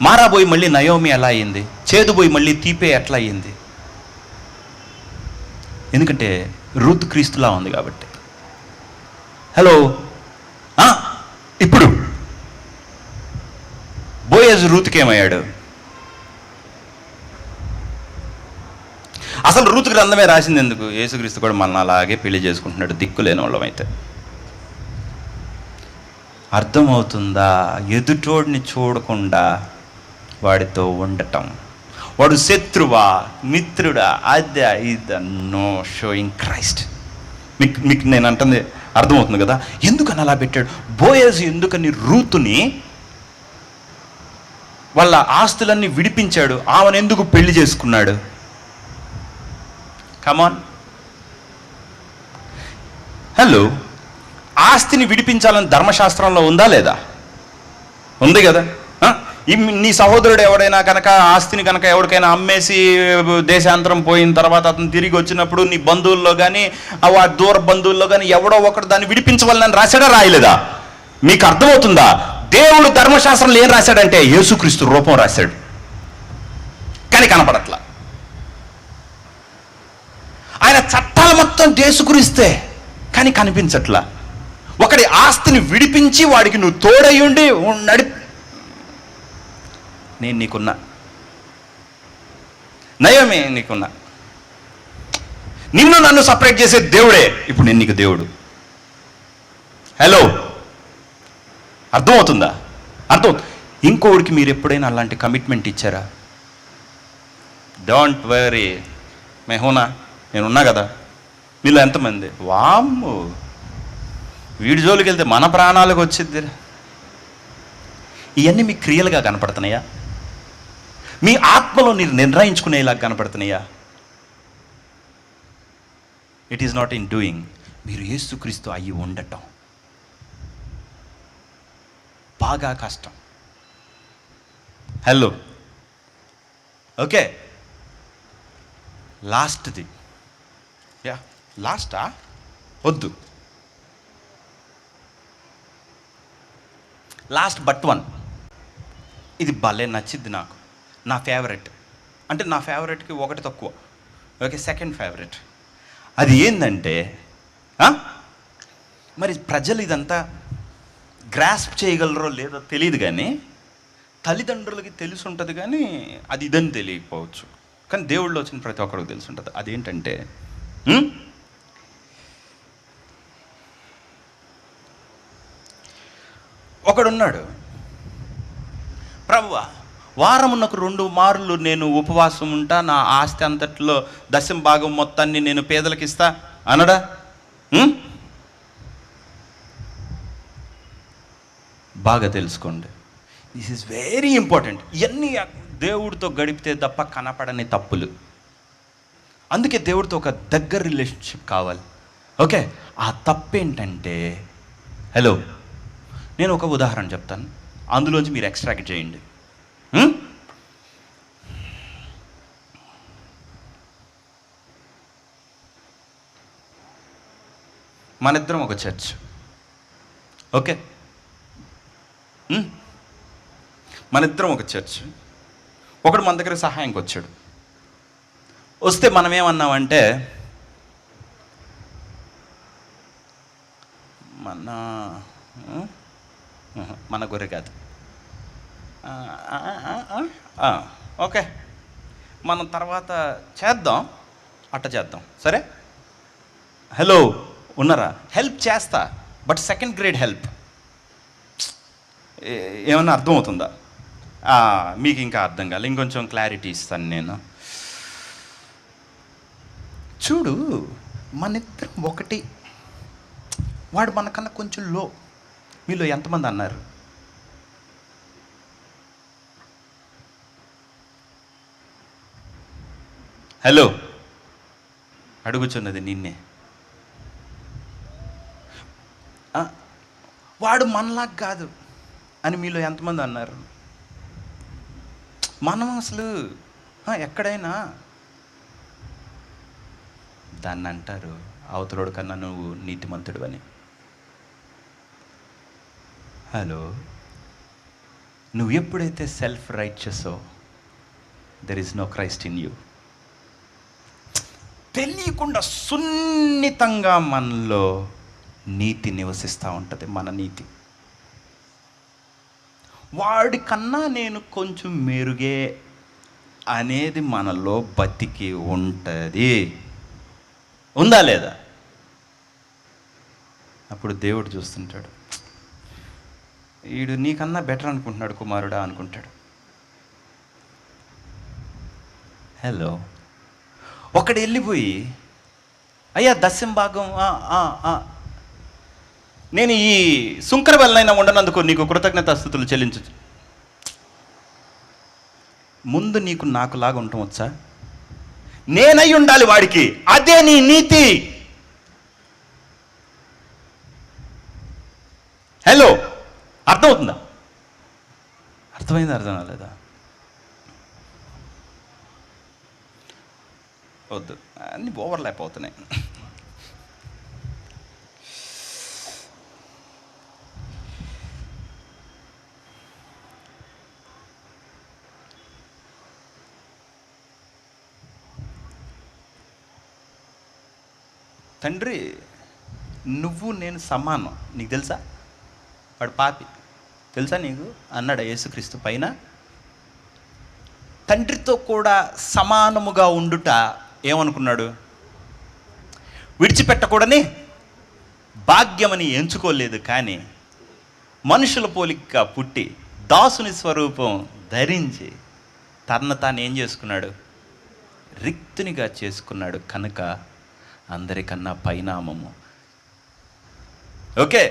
మారా పోయి మళ్ళీ నయోమి ఎలా అయ్యింది? చేదు పోయి మళ్ళీ తీపే ఎట్లా అయ్యింది? ఎందుకంటే రూతు క్రీస్తులా ఉంది కాబట్టి. హలో, ఇప్పుడు బోయజ్ రూతుకి ఏమయ్యాడు? అసలు రూతు గ్రంథమే రాసింది ఎందుకు? యేసుక్రీస్తు కూడా మన అలాగే పెళ్లి చేసుకుంటున్నాడు, దిక్కులేని వాళ్ళమైతే. అర్థమవుతుందా? ఎదుటోడిని చూడకుండా వాడితో ఉండటం. వాడు శత్రువా మిత్రుడా అదే ఇది నో షోయింగ్ క్రైస్ట్. మీకు నేను అంటుంది అర్థమవుతుంది కదా? ఎందుకని అలా పెట్టాడు? బోయజ్ ఎందుకని రూతుని వాళ్ళ ఆస్తులన్నీ విడిపించాడు? ఆమెను ఎందుకు పెళ్లి చేసుకున్నాడు? కమాన్, హలో, ఆస్తిని విడిపించాలని ధర్మశాస్త్రంలో ఉందా లేదా? ఉంది కదా. నీ సహోదరుడు ఎవడైనా కనుక ఆస్తిని కనుక ఎవరికైనా అమ్మేసి దేశాంతరం పోయిన తర్వాత అతను తిరిగి వచ్చినప్పుడు నీ బంధువుల్లో కానీ ఆ దూర బంధువుల్లో కానీ ఎవడో ఒకడు దాన్ని విడిపించవాలని రాశాడా రాయలేదా? మీకు అర్థమవుతుందా? దేవుడు ధర్మశాస్త్రంలో ఏం రాశాడంటే యేసుక్రీస్తు రూపం రాశాడు, కానీ కనపడట్లా. ఆయన చట్టాలు మొత్తం యేసుక్రీస్తే కానీ కనిపించట్లా. ఒకడి ఆస్తిని విడిపించి వాడికి నువ్వు తోడయ్యుండి నేను నీకున్నా, నయోమి నీకున్నా, నిన్ను నన్ను సపరేట్ చేసే దేవుడే ఇప్పుడు నేను నీకు దేవుడు. హలో, అర్థమవుతుందా? ఇంకోడికి మీరు ఎప్పుడైనా అలాంటి కమిట్మెంట్ ఇచ్చారా? డోంట్ వరీ మెహూనా, నేనున్నా కదా. మీలో ఎంతమంది వామ్ము వీడి జోలికి వెళ్తే మన ప్రాణాలకు వచ్చిద్ది? ఇవన్నీ మీకు క్రియలుగా కనపడుతున్నాయా? మీ ఆత్మలో మీరు నిర్ణయించుకునేలా కనపడుతున్నాయా? It is not in doing. మీరు యేసుక్రీస్తు అయ్యి ఉండటం బాగా కష్టం. హలో, ఓకే, లాస్ట్ది. లాస్టా? వద్దు, లాస్ట్ బట్ వన్. ఇది భలే నచ్చిద్ది నాకు, నా ఫేవరెట్. అంటే నా ఫేవరెట్కి ఒకటి తక్కువ. Okay, second favourite. అది ఏంటంటే, మరి ప్రజలు ఇదంతా గ్రాస్ప్ చేయగలరో లేదో తెలియదు, కానీ తల్లిదండ్రులకి తెలిసి ఉంటుంది, కానీ అది ఇదని తెలియకపోవచ్చు. కానీ దేవుళ్ళు వచ్చిన ప్రతి ఒక్కరికి తెలిసి ఉంటుంది. అదేంటంటే, ఒకడున్నాడు, ప్రభువా వారమునకు 2 మార్లు నేను ఉపవాసం ఉంటా, నా ఆస్తి అంతట్లో 10వ భాగం మొత్తాన్ని నేను పేదలకు ఇస్తా అనడా? బాగా తెలుసుకోండి, దిస్ ఈజ్ వెరీ ఇంపార్టెంట్. ఇవన్నీ దేవుడితో గడిపితే తప్ప కనపడని తప్పులు. అందుకే దేవుడితో ఒక దగ్గర రిలేషన్షిప్ కావాలి. ఓకే, ఆ తప్పేంటంటే, హలో, నేను ఒక ఉదాహరణ చెప్తాను, అందులోంచి మీరు ఎక్స్ట్రాక్ట్ చేయండి. మనిద్దరం ఒక చర్చ్, ఓకే, మనిద్దరం ఒక చర్చ్. ఒకడు మన దగ్గర సహాయంకి వచ్చాడు. వస్తే మనం ఏమన్నామంటే, మన గొర్రె కాదు, ఓకే, మనం తర్వాత చేద్దాం, అట్ట చేద్దాం, సరే. హలో, ఉన్నారా? హెల్ప్ చేస్తా, బట్ సెకండ్ గ్రేడ్ హెల్ప్. ఏమన్నా అర్థమవుతుందా? మీకు ఇంకా అర్థం కాలే, ఇంకొంచెం క్లారిటీ ఇస్తాను నేను. చూడు, మనిద్దరం ఒకటి. వాడు మనకన్నా కొంచెం లో. మీలో ఎంతమంది అన్నారు? హలో, అడుగుచున్నది నిన్నే. వాడు మనలాగా కాదు అని మీలో ఎంతమంది అన్నారు? మనం అసలు ఎక్కడైనా దాన్ని అంటారు అవతలోడు కన్నా నువ్వు నీతిమంతుడు అని. హలో, నువ్వు ఎప్పుడైతే self righteous there is no Christ in you. తెలియకుండా సున్నితంగా మనలో నీతి నివసిస్తూ ఉంటుంది, మన నీతి. వాడికన్నా నేను కొంచెం మెరుగే అనేది మనలో బతికి ఉంటుంది. ఉందా లేదా? అప్పుడు దేవుడు చూస్తుంటాడు, వీడు నీకన్నా బెటర్ అనుకుంటున్నాడు కుమారుడా అనుకుంటాడు. హలో, ఒకడు వెళ్ళిపోయి అయ్యా దశం భాగం నేను ఈ సుంకర వల్లనైనా ఉండనందుకు నీకు కృతజ్ఞతాస్తుతులు చెల్లించు. ముందు నీకు నాకులాగా ఉండటం వచ్చా? నేనై ఉండాలి వాడికి, అదే నీ నీతి. హలో, అర్థమవుతుందా? అర్థమైందా? అర్థం కాలేదా? వద్దు, అన్ని ఓవర్లాప్ అవుతున్నాయి. తండ్రి, నువ్వు నేను సమానం, నీకు తెలుసా? వాడు పాపి, తెలుసా నీకు అన్నాడు యేసుక్రీస్తు పైన. తండ్రితో కూడా సమానముగా ఉండుట ఏమనుకున్నాడు? విడిచిపెట్టకూడని భాగ్యమని ఎంచుకోలేదు. కానీ మనుషుల పోలిక పుట్టి దాసుని స్వరూపం ధరించి తనను తాను ఏం చేసుకున్నాడు? రిక్తునిగా చేసుకున్నాడు. కనుక అందరికన్నా పైనామము. ఓకే,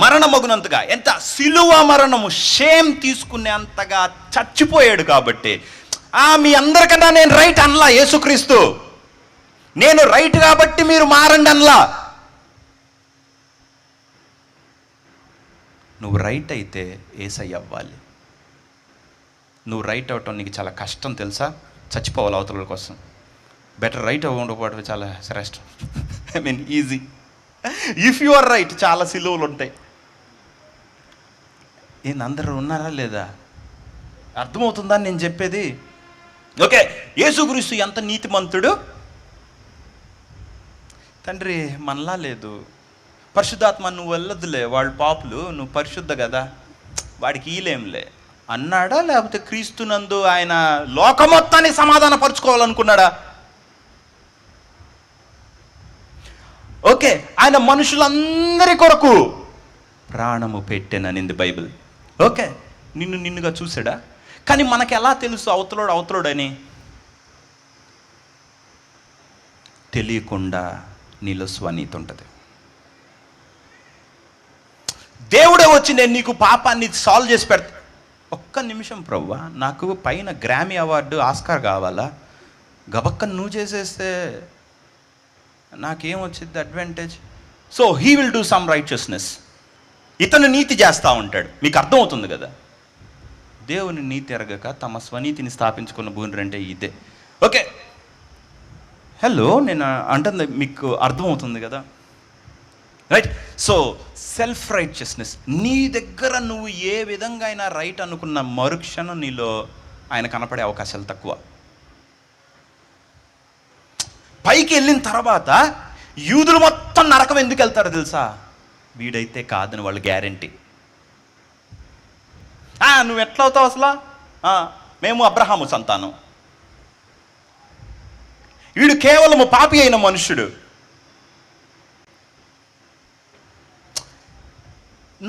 మరణమగునంతగా, ఎంత సిలువ మరణము, షేమ్ తీసుకునేంతగా చచ్చిపోయాడు. కాబట్టి మీ అందరికన్నా నేను రైట్ అనలా యేసుక్రీస్తు. నేను రైట్ కాబట్టి మీరు మారండి అనలా. నువ్వు రైట్ అయితే యేసయ్య అవ్వాలి. నువ్వు రైట్ అవటం నీకు చాలా కష్టం తెలుసా? చచ్చిపోవాలి అవతల కోసం. బెటర్ రైట్ అవ్వకపోవడం చాలా శ్రేష్టం. I mean easy. If you are right చాలా సిలువలు ఉంటాయి. అందరూ ఉన్నారా లేదా? అర్థమవుతుందా నేను చెప్పేది? ఓకే, యేసుక్రీస్తు ఎంత నీతిమంతుడు. తండ్రి మనలా లేదు, పరిశుద్ధాత్మ నువ్వు వెళ్ళొద్దులే, వాళ్ళు పాపులు, నువ్వు పరిశుద్ధ కదా, వాడికి ఈలేంలే అన్నాడా? లేకపోతే క్రీస్తునందు ఆయన లోక మొత్తాన్ని సమాధాన పరుచుకోవాలనుకున్నాడా? ఓకే, ఆయన మనుషులందరి కొరకు ప్రాణము పెట్టాననింది బైబిల్. ఓకే, నిన్నుగా చూసాడా? కానీ మనకు ఎలా తెలుసు అవతలోడని? తెలియకుండా నీలో స్వనీతి ఉంటుంది. దేవుడే వచ్చి నేను నీకు పాపాన్ని సాల్వ్ చేసి పెడతా. ఒక్క నిమిషం ప్రభువా, నాకు పైన గ్రామీ అవార్డు, ఆస్కార్ కావాలా? గబక్కని నువ్వు చేసేస్తే నాకేం వచ్చింది advantage? So he will do some righteousness. ఇతను నీతి చేస్తూ ఉంటాడు. మీకు అర్థమవుతుంది కదా? దేవుని నీతి ఎరగక తమ స్వనీతిని స్థాపించుకున్న భూమి అంటే ఇదే. ఓకే, హలో, నేను అంటుంది మీకు అర్థమవుతుంది కదా? రైట్. సో సెల్ఫ్ రైచియస్నెస్, నీ దగ్గర నువ్వు ఏ విధంగా అయినా రైట్ అనుకున్న మరుక్షణం నీలో ఆయన కనపడే అవకాశాలు తక్కువ. పైకి వెళ్ళిన తర్వాత యూదులు మొత్తం నరకం ఎందుకు వెళ్తారో తెలుసా? వీడైతే కాదని వాళ్ళు గ్యారంటీ. నువ్వు ఎట్లా అవుతావు అసలు? మేము అబ్రహాము సంతానం. వీడు కేవలము పాపి అయిన మనుష్యుడు.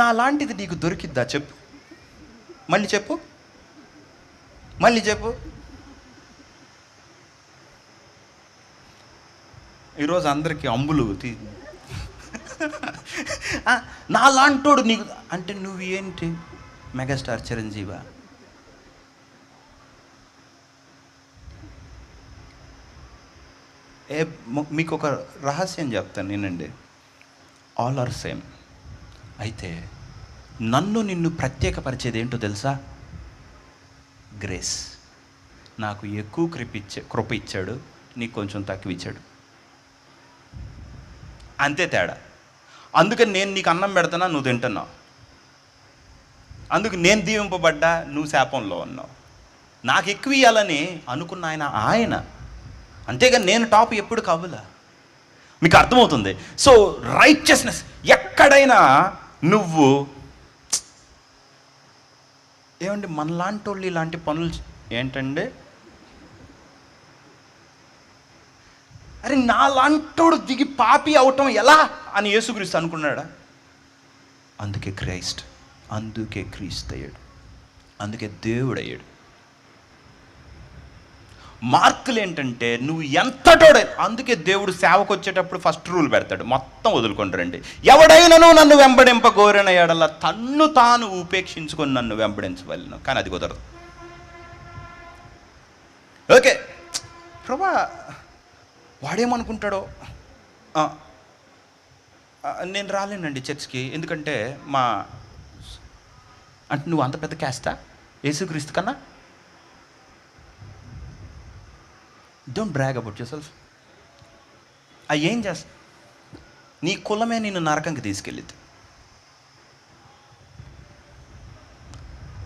నా లాంటిది నీకు దొరికిద్దా చెప్పు? మళ్ళీ చెప్పు. ఈరోజు అందరికీ అంబులు నా లాంటోడు నీకు అంటే నువ్వు ఏంటి మెగాస్టార్ చిరంజీవా? మీకు ఒక రహస్యం చెప్తాను నేనండి. All are same. అయితే నన్ను నిన్ను ప్రత్యేకపరిచేది ఏంటో తెలుసా? గ్రేస్. నాకు ఎక్కువ కృప ఇచ్చాడు, నీకు కొంచెం తక్కువ ఇచ్చాడు, అంతే తేడా. అందుకని నేను నీకు అన్నం పెడుతున్నా, నువ్వు తింటున్నావు. అందుకు నేను దీవింపబడ్డా, నువ్వు శాపంలో ఉన్నావు. నాకు ఎక్కువ ఇవ్వాలని అనుకున్న ఆయన అంతేగాని నేను టాప్ ఎప్పుడు కావులా. మీకు అర్థమవుతుంది? సో రైచియస్నెస్ ఎక్కడైనా నువ్వు ఏమండి మనలాంటి వాళ్ళు ఇలాంటి పనులు ఏంటండి? అరే నాలాంటోడు దిగి పాపి అవటం ఎలా అని యేసుక్రీస్తు అనుకున్నాడా? అందుకే క్రీస్తు అయ్యాడు, అందుకే దేవుడు అయ్యాడు. మార్కులు ఏంటంటే నువ్వు ఎంతటోడే. అందుకే దేవుడు సేవకు వచ్చేటప్పుడు ఫస్ట్ రూల్ పెడతాడు, మొత్తం వదులుకుంటారండి. ఎవడైనాను నన్ను వెంబడింపగోరిన ఎడల తన్ను తాను ఉపేక్షించుకొని నన్ను వెంబడించవలను. కానీ అది కుదరదు. ఓకే ప్రభా వాడేమనుకుంటాడో, నేను రాలేనండి చర్చ్కి, ఎందుకంటే అంటే నువ్వు అంత పెద్ద క్యాస్టా యేసుక్రీస్తు కన్నా? Don't brag about your self. ఏం చేస్తా? నీ కులమే నిన్ను నరకంకి తీసుకెళ్ళింది.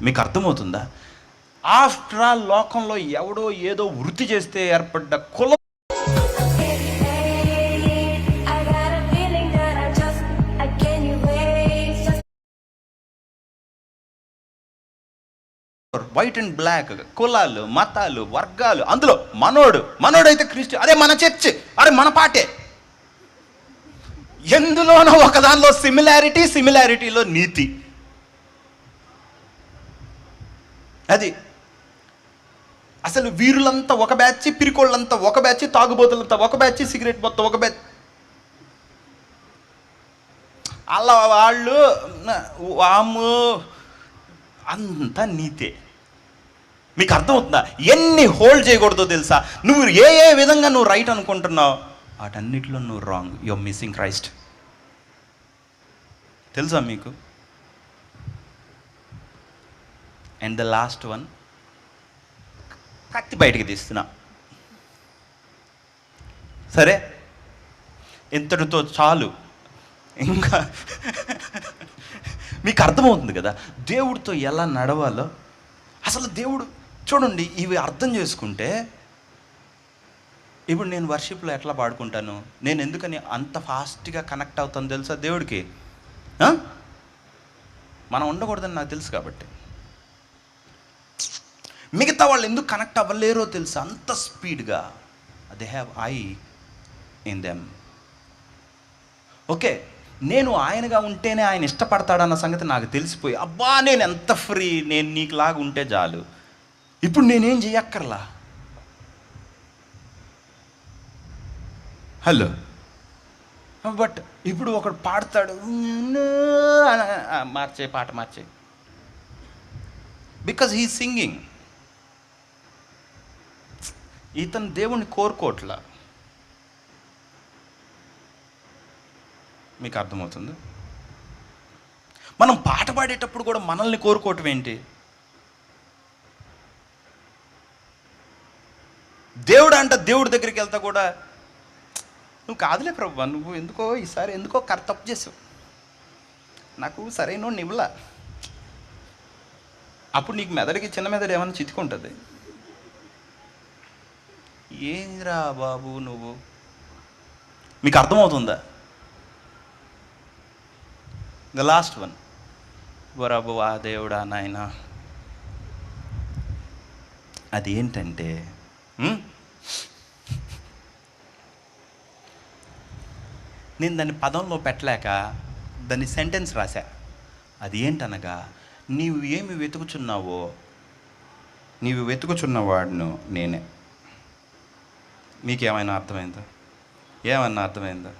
మీకు అర్థమవుతుందా? ఆఫ్టర్ ఆల్ లోకంలో ఎవడో ఏదో వృత్తి చేస్తే ఏర్పడ్డ కులం వైట్ అండ్ బ్లాక్, కులాలు, మతాలు, వర్గాలు, అందులో మనోడైతే క్రిస్టియన్, అదే మన చర్చ్, అరే మన పాటే. ఎందులోనో ఒకదానిలో సిమిలారిటీలో నీతి. అది అసలు వీరులంతా ఒక బ్యాచ్, పిరికోళ్ళంతా ఒక బ్యాచ్, తాగుబోతులంతా ఒక బ్యాచ్, సిగరెట్ మొత్తం ఒక బ్యాచ్. అలా వాళ్ళు వాము అంతా నీతే. మీకు అర్థమవుతుందా? ఎన్ని హోల్డ్ చేయకూడదో తెలుసా? నువ్వు ఏ విధంగా నువ్వు రైట్ అనుకుంటున్నావు, వాటన్నిటిలో నువ్వు wrong. You are missing Christ. తెలుసా మీకు? అండ్ ద లాస్ట్ వన్, కత్తి బయటికి తీస్తున్నా. సరే ఇంతటితో చాలు. ఇంకా మీకు అర్థమవుతుంది కదా దేవుడితో ఎలా నడవాలో. అసలు దేవుడు చూడండి, ఇవి అర్థం చేసుకుంటే ఇప్పుడు నేను వర్షిప్లో ఎట్లా పాడుకుంటాను, నేను ఎందుకని అంత ఫాస్ట్గా కనెక్ట్ అవుతాను తెలుసా దేవుడికి? మనం ఉండకూడదని నాకు తెలుసు కాబట్టి. మిగతా వాళ్ళు ఎందుకు కనెక్ట్ అవ్వలేరో తెలుసా అంత స్పీడ్గా? They have I in them. Okay, నేను ఆయనగా ఉంటేనే ఆయన ఇష్టపడతాడన్న సంగతి నాకు తెలిసిపోయి, అబ్బా నేను ఎంత ఫ్రీ, నేను నీకులాగా ఉంటే చాలు, ఇప్పుడు నేనేం చెయ్యక్కర్లా. హలో, బట్ ఇప్పుడు ఒకడు పాడతాడు, పాట మార్చే, బికాజ్ హీ సింగింగ్. ఇతను దేవుణ్ణి కోరుకోవట్లా. మీకు అర్థమవుతుంది? మనం పాట పాడేటప్పుడు కూడా మనల్ని కోరుకోవటం ఏంటి? దేవుడి దగ్గరికి వెళ్తా కూడా, నువ్వు కాదులే ప్రభు, నువ్వు ఈసారి ఎందుకో తప్పు చేసావు, నాకు సరైన ఇవ్వలా. అప్పుడు నీకు మెదడికి చిన్న మెదడు ఏమైనా చితుకుంటుంది. ఏంరా బాబు నువ్వు? మీకు అర్థమవుతుందా? ద లాస్ట్ వన్, వరబు ఆ దేవుడా నాయన. అది ఏంటంటే నేను దాన్ని పదంలో పెట్టలేక దాన్ని సెంటెన్స్ రాశా. అది ఏంటనగా, నీవు ఏమి వెతుకుచున్నావో నీవు వెతుకుచున్నవాడును నేనే. మీకేమైనా అర్థమైందా? ఏమన్నా అర్థమైందా?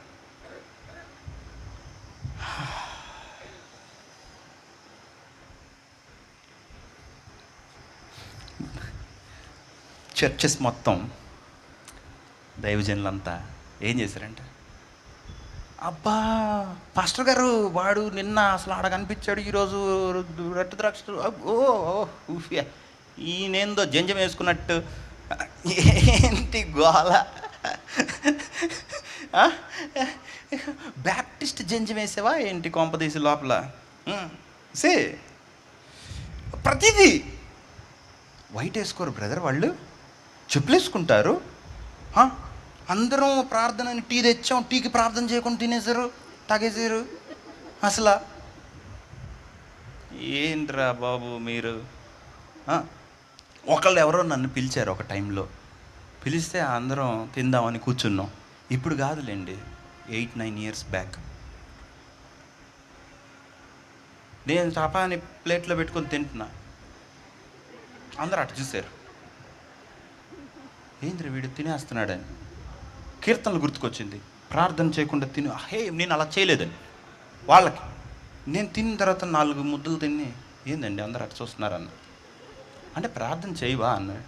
చర్చెస్ మొత్తం దైవజనులంతా ఏం చేశారంటే, అబ్బా పాస్టర్ గారు వాడు నిన్న అసలు ఆడ కనిపించాడు, ఈరోజు రట్టు ద్రాక్ష ఈయనేందో జంజం వేసుకున్నట్టు. ఏంటి గోల? బ్యాప్టిస్ట్ జంజం వేసావా ఏంటి కొంపదీసి లోపల? సే ప్రతిదీ వైట్ వేసుకోరు బ్రదర్, వాళ్ళు చెప్పులు వేసుకుంటారు. అందరం ప్రార్థనని టీ తెచ్చాం, టీకి ప్రార్థన చేయకుండా తినేశారు, తాగేసారు. అసలు ఏంట్రా బాబు మీరు? ఒకళ్ళు ఎవరో నన్ను పిలిచారు ఒక టైంలో, పిలిస్తే అందరం తిందామని కూర్చున్నాం. ఇప్పుడు కాదులేండి, 8-9 years బ్యాక్. నేను చపాని ప్లేట్లో పెట్టుకొని తింటున్నా, అందరూ అటు చూశారు, ఏంద్ర వీడు తినేస్తున్నాడని. కీర్తనలు గుర్తుకొచ్చింది, ప్రార్థన చేయకుండా తిని. నేను అలా చేయలేదని వాళ్ళకి. నేను తిన్న తర్వాత 4 ముద్దలు తిని, ఏందండి అందరూ అటు చూస్తున్నారన్న. అంటే ప్రార్థన చేయవా అన్నాడు.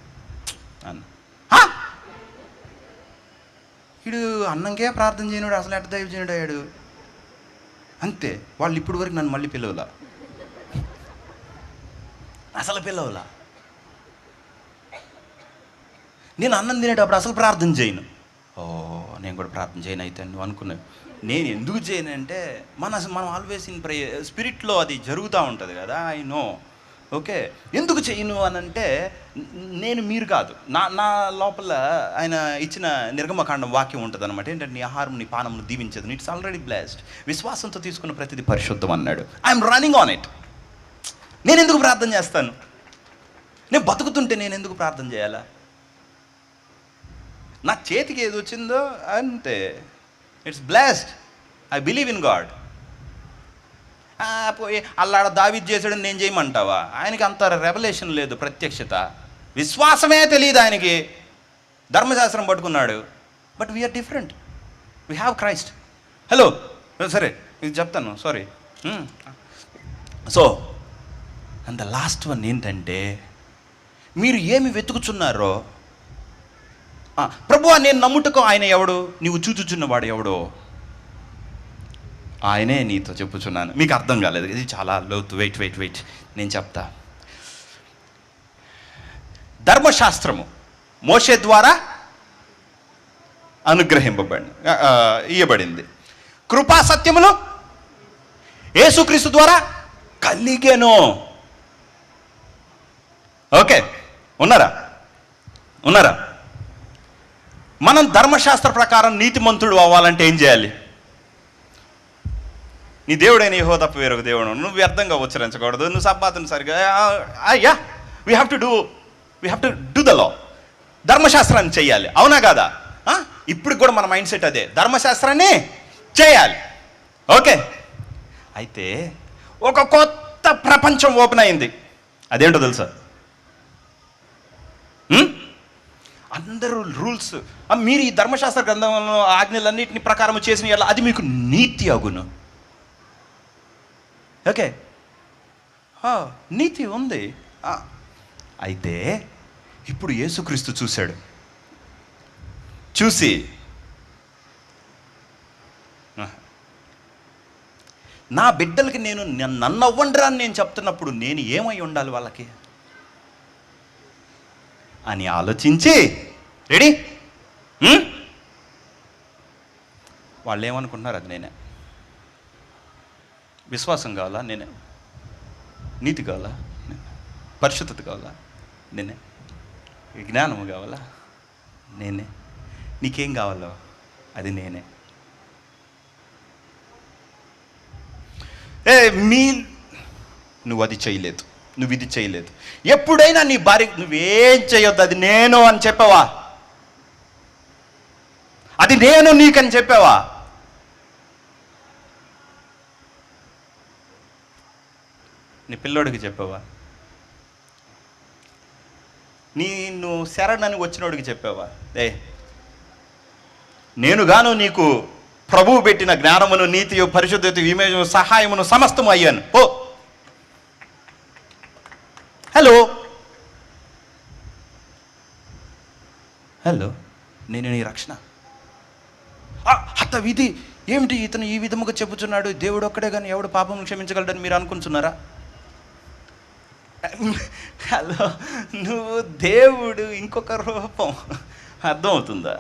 వీడు అన్నంకే ప్రార్థన చేయనుడు, అసలు ఎట్ట దైవ చేయనుడు అయ్యాడు. అంతే. వాళ్ళు ఇప్పుడు వరకు నన్ను మళ్ళీ పిలవలా, అసలు పిలవలా. నేను అన్నం తినేటప్పుడు అసలు ప్రార్థన చేయను. నేను కూడా ప్రార్థన చేయను అయితే నువ్వు అనుకున్నావు. నేను ఎందుకు చేయను అంటే మనం ఆల్వేస్ ఇన్ ప్రేయర్ స్పిరిట్లో అది జరుగుతూ ఉంటుంది కదా. I know. ఓకే, ఎందుకు చేయను అని అంటే, నేను మీరు కాదు, నా లోపల ఆయన ఇచ్చిన నిర్గమకాండం వాక్యం ఉంటుంది అనమాట. ఏంటంటే, నీ ఆహారం నీ పానమును దీవించదు, ఇట్స్ ఆల్రెడీ బ్లెస్డ్, విశ్వాసంతో తీసుకున్న ప్రతిదీ పరిశుద్ధం అన్నాడు. I'm running on it. నేను ఎందుకు ప్రార్థన చేస్తాను? నేను బతుకుతుంటే నేను ఎందుకు ప్రార్థన చేయాలా? నా చేతికి ఏది వచ్చిందో అంతే, it's blessed, I believe in God. పోయి అల్లాడ దావీదు చేసాడని నేను చేయమంటావా? ఆయనకి అంత రెవల్యూషన్ లేదు, ప్రత్యక్షత, విశ్వాసమే తెలియదు ఆయనకి. ధర్మశాస్త్రం పట్టుకున్నాడు. But we're different, we have Christ. Hello, సరే ఇది చెప్తాను, sorry. So and the last one ఏంటంటే, మీరు ఏమి వెతుకుచున్నారో, ప్రభువా నేను నమ్ముటకు ఆయన ఎవడు, నీవు చూచుచున్నవాడు ఎవడో ఆయనే నీతో చెప్పుచున్నాను. మీకు అర్థం కాలేదు, ఇది చాలా లోతు. వెయిట్ నేను చెప్తా. ధర్మశాస్త్రము మోషే ద్వారా ఇయ్యబడింది. కృపా సత్యములు యేసుక్రీస్తు ద్వారా కలిగెను. ఓకే, ఉన్నారా? మనం ధర్మశాస్త్ర ప్రకారం నీతిమంతుడు అవ్వాలంటే ఏం చేయాలి? నీ దేవుడైన యెహోవా తప్ప వేరొక దేవుడు నువ్వు వ్యర్థంగా ఉచ్చరించకూడదు, నువ్వు సబ్బాతును సరిగా we have to do the law. ధర్మశాస్త్రాన్ని చెయ్యాలి, అవునా కాదా? ఇప్పుడు కూడా మన మైండ్ సెట్ అదే, ధర్మశాస్త్రాన్ని చేయాలి. ఓకే, అయితే ఒక కొత్త ప్రపంచం ఓపెన్ అయింది. అదేంటో తెలుసా? అందరూ రూల్స్, మీరు ఈ ధర్మశాస్త్ర గ్రంథంలో ఆజ్ఞలన్నింటినీ ప్రకారం చేసిన అది మీకు నీతి అగును. ఓకే, నీతి ఉంది. అయితే ఇప్పుడు యేసుక్రీస్తు చూసి నా బిడ్డలకి నేను నన్ను అవ్వండిరా అని నేను చెప్తున్నప్పుడు నేను ఏమై ఉండాలి వాళ్ళకి అని ఆలోచించి, రెడీ, వాళ్ళు ఏమనుకుంటున్నారు అది నేనే. విశ్వాసం కావాలా? నేనే. నీతి కావాలా? పరిశుద్ధత కావాలా? నేనే. జ్ఞానము కావాలా? నేనే. నీకేం కావాలో అది నేనే. నువ్వు అది చేయలేదు, నువ్వు ఇది చేయలేదు. ఎప్పుడైనా నీ భార్య నువ్వేం చేయొద్దు అది నేను అని చెప్పావా? అది నేను నీకని చెప్పావా? నీ పిల్లోడికి చెప్పావా? నువ్వు శరణని వచ్చినోడికి చెప్పావా? నేనుగాను నీకు ప్రభువు పెట్టిన జ్ఞానమును, నీతియు, పరిశుద్ధత, విమేయము, సహాయమును సమస్తము అయ్యాను. ఓ హలో హలో నేను నీ రక్షణ. హత విధి ఏమిటి, ఇతను ఈ విధముగా చెప్పుచున్నాడు, దేవుడు ఒక్కడే కానీ ఎవడు పాపం క్షమించగలడని మీరు అనుకుంటున్నారా? హలో, నువ్వు దేవుడు ఇంకొక రూపం. అర్థమవుతుందా?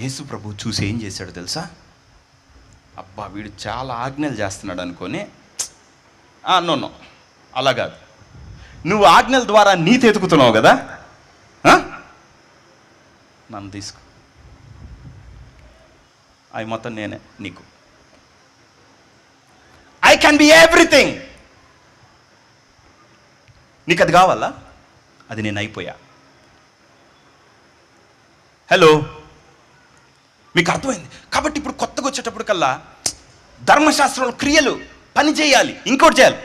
యేసు ప్రభు చూసి ఏం చేశాడు తెలుసా? అబ్బా వీడు చాలా ఆజ్ఞలు చేస్తున్నాడు అనుకొని, నో అలా కాదు, నువ్వు ఆజ్ఞల ద్వారా నీతి ఎతుకుతున్నావు కదా, నన్ను తీసుకో, అవి మొత్తం నేనే నీకు. I can be everything. నీకు అది కావాలా? అది నేను అయిపోయా. హలో, మీకు అర్థమైంది? కాబట్టి ఇప్పుడు కొత్తగా వచ్చేటప్పటికల్లా ధర్మశాస్త్రంలో క్రియలు పని చేయాలి, ఇంకోటి చేయాలి.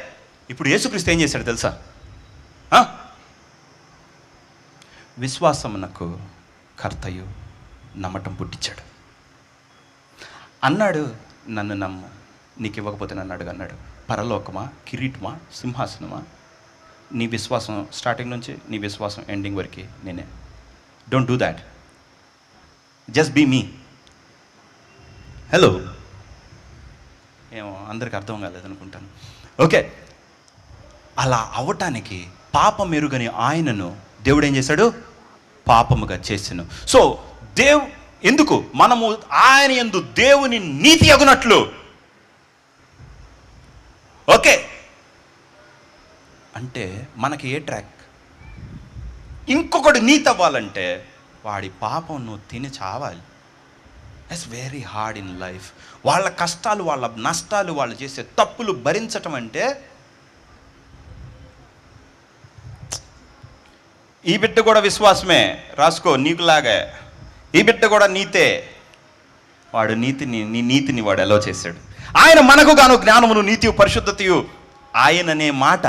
ఇప్పుడు యేసుక్రీస్తు ఏం చేశాడు తెలుసా? విశ్వాసమునకు కర్తయు నమ్మటం పుట్టించాడు. అన్నాడు, నన్ను నమ్ము, నీకు ఇవ్వకపోతే నన్ను అడుగు అన్నాడు. పరలోకమా, కిరీటమా, సింహాసనమా, నీ విశ్వాసం స్టార్టింగ్ నుంచి నీ విశ్వాసం ఎండింగ్ వరకు నేనే. Don't do that, just be me. Hello, ఏమో అందరికి అర్థం కాలేదనుకుంటాను. ఓకే, అలా అవ్వటానికి పాపం ఎరుగని ఆయనను దేవుడు ఏం చేశాడు? పాపముగా చేసాను. సో ఎందుకు మనము ఆయన యందు దేవుని నీతి అగునట్లు. ఓకే, అంటే మనకి ఏ ట్రాక్? ఇంకొకటి నీతి అవ్వాలంటే వాడి పాపం నువ్వు తిని చావాలి. It's very hard in life. వాళ్ళ కష్టాలు, వాళ్ళ నష్టాలు, వాళ్ళు చేసే తప్పులు భరించటం అంటే, ఈ బిడ్డ కూడా విశ్వాసమే, రాసుకో, నీకులాగా ఈ బిడ్డ కూడా నీతే. వాడు నీ నీతిని వాడు ఎలా చేశాడు? ఆయన మనకు గాను జ్ఞానమును, నీతియు, పరిశుద్ధతయు ఆయననే మాట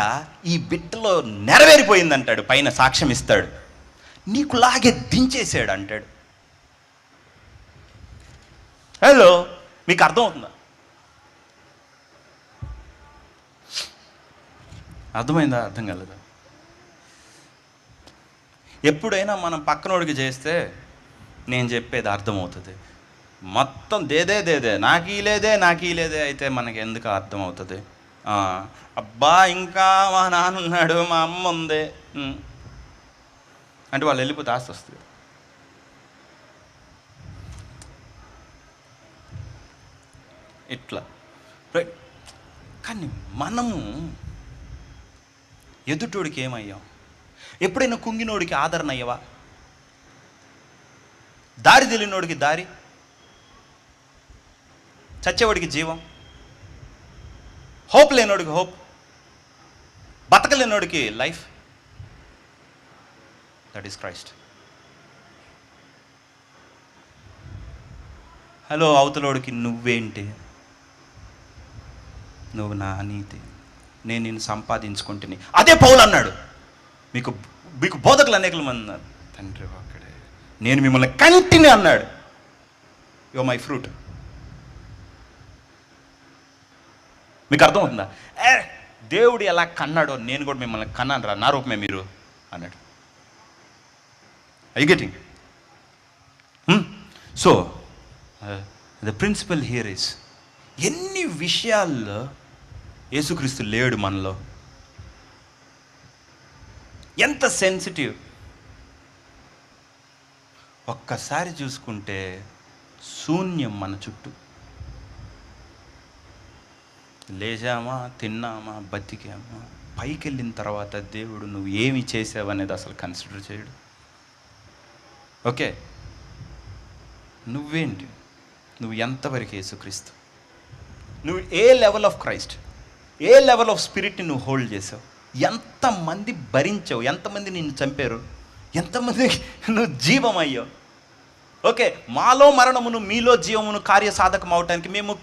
ఈ బిడ్డలో నెరవేరిపోయిందంటాడు. పైన సాక్ష్యం ఇస్తాడు, నీకులాగే దించేసాడు అంటాడు. హలో, మీకు అర్థమవుతుందా? అర్థమైందా? అర్థం కాలేదా? ఎప్పుడైనా మనం పక్కనోడికి చేస్తే నేను చెప్పేది అర్థమవుతుంది. మొత్తం దేదే నాకు ఈ లేదే అయితే మనకి ఎందుకు అర్థమవుతుంది? అబ్బా ఇంకా మా నాన్న ఉన్నాడు, మా అమ్మ ఉంది అంటే వాళ్ళు వెళ్ళిపోతే ఆస్తి వస్తుంది. ఇట్లా రైట్. కానీ మనము ఎదుటోడికి ఏమయ్యాం? ఎప్పుడైనా కుంగినోడికి ఆదరణ అయ్యవా? దారి తెలియనోడికి దారి, చచ్చేవాడికి జీవం, హోప్ లేనోడికి హోప్, బతకలేనోడికి life. That is Christ. Hello, అవతలోడికి నువ్వేంటి? నువ్వు నా నీతి, నేను నిన్ను సంపాదించుకుంటుని. అదే పౌలు అన్నాడు, మీకు బోధకులు అనేక మంది ఉన్నారు, తండ్రి ఒక్కడే, నేను మిమ్మల్ని కంటిని అన్నాడు. You my fruit. మీకు అర్థమవుతుందా? దేవుడు ఎలా కన్నాడో నేను కూడా మిమ్మల్ని కన్నాను రా, నా రూపమే మీరు అన్నాడు. I getting? So the principle here is, ఎన్ని విషయాల్లో యేసుక్రీస్తు లేడు మనలో. ఎంత సెన్సిటివ్. ఒక్కసారి చూసుకుంటే శూన్యం మన చుట్టూ. లేచామా, తిన్నామా, బతికామా, పైకి వెళ్ళిన తర్వాత దేవుడు నువ్వు ఏమి చేసావనేది అసలు కన్సిడర్ చేయడు. ఓకే, నువ్వేంటి? నువ్వు ఎంతవరకు యేసుక్రీస్తు? నువ్వు ఏ లెవెల్ ఆఫ్ క్రైస్ట్, ఏ లెవెల్ ఆఫ్ స్పిరిట్ని నువ్వు హోల్డ్ చేసావు? ఎంతమంది భరించావు? ఎంతమంది నిన్ను చంపారు? ఎంతమంది నువ్వు జీవం అయ్యావు? ఓకే, మాలో మరణమును మీలో జీవమును కార్యసాధకం అవటానికి మేము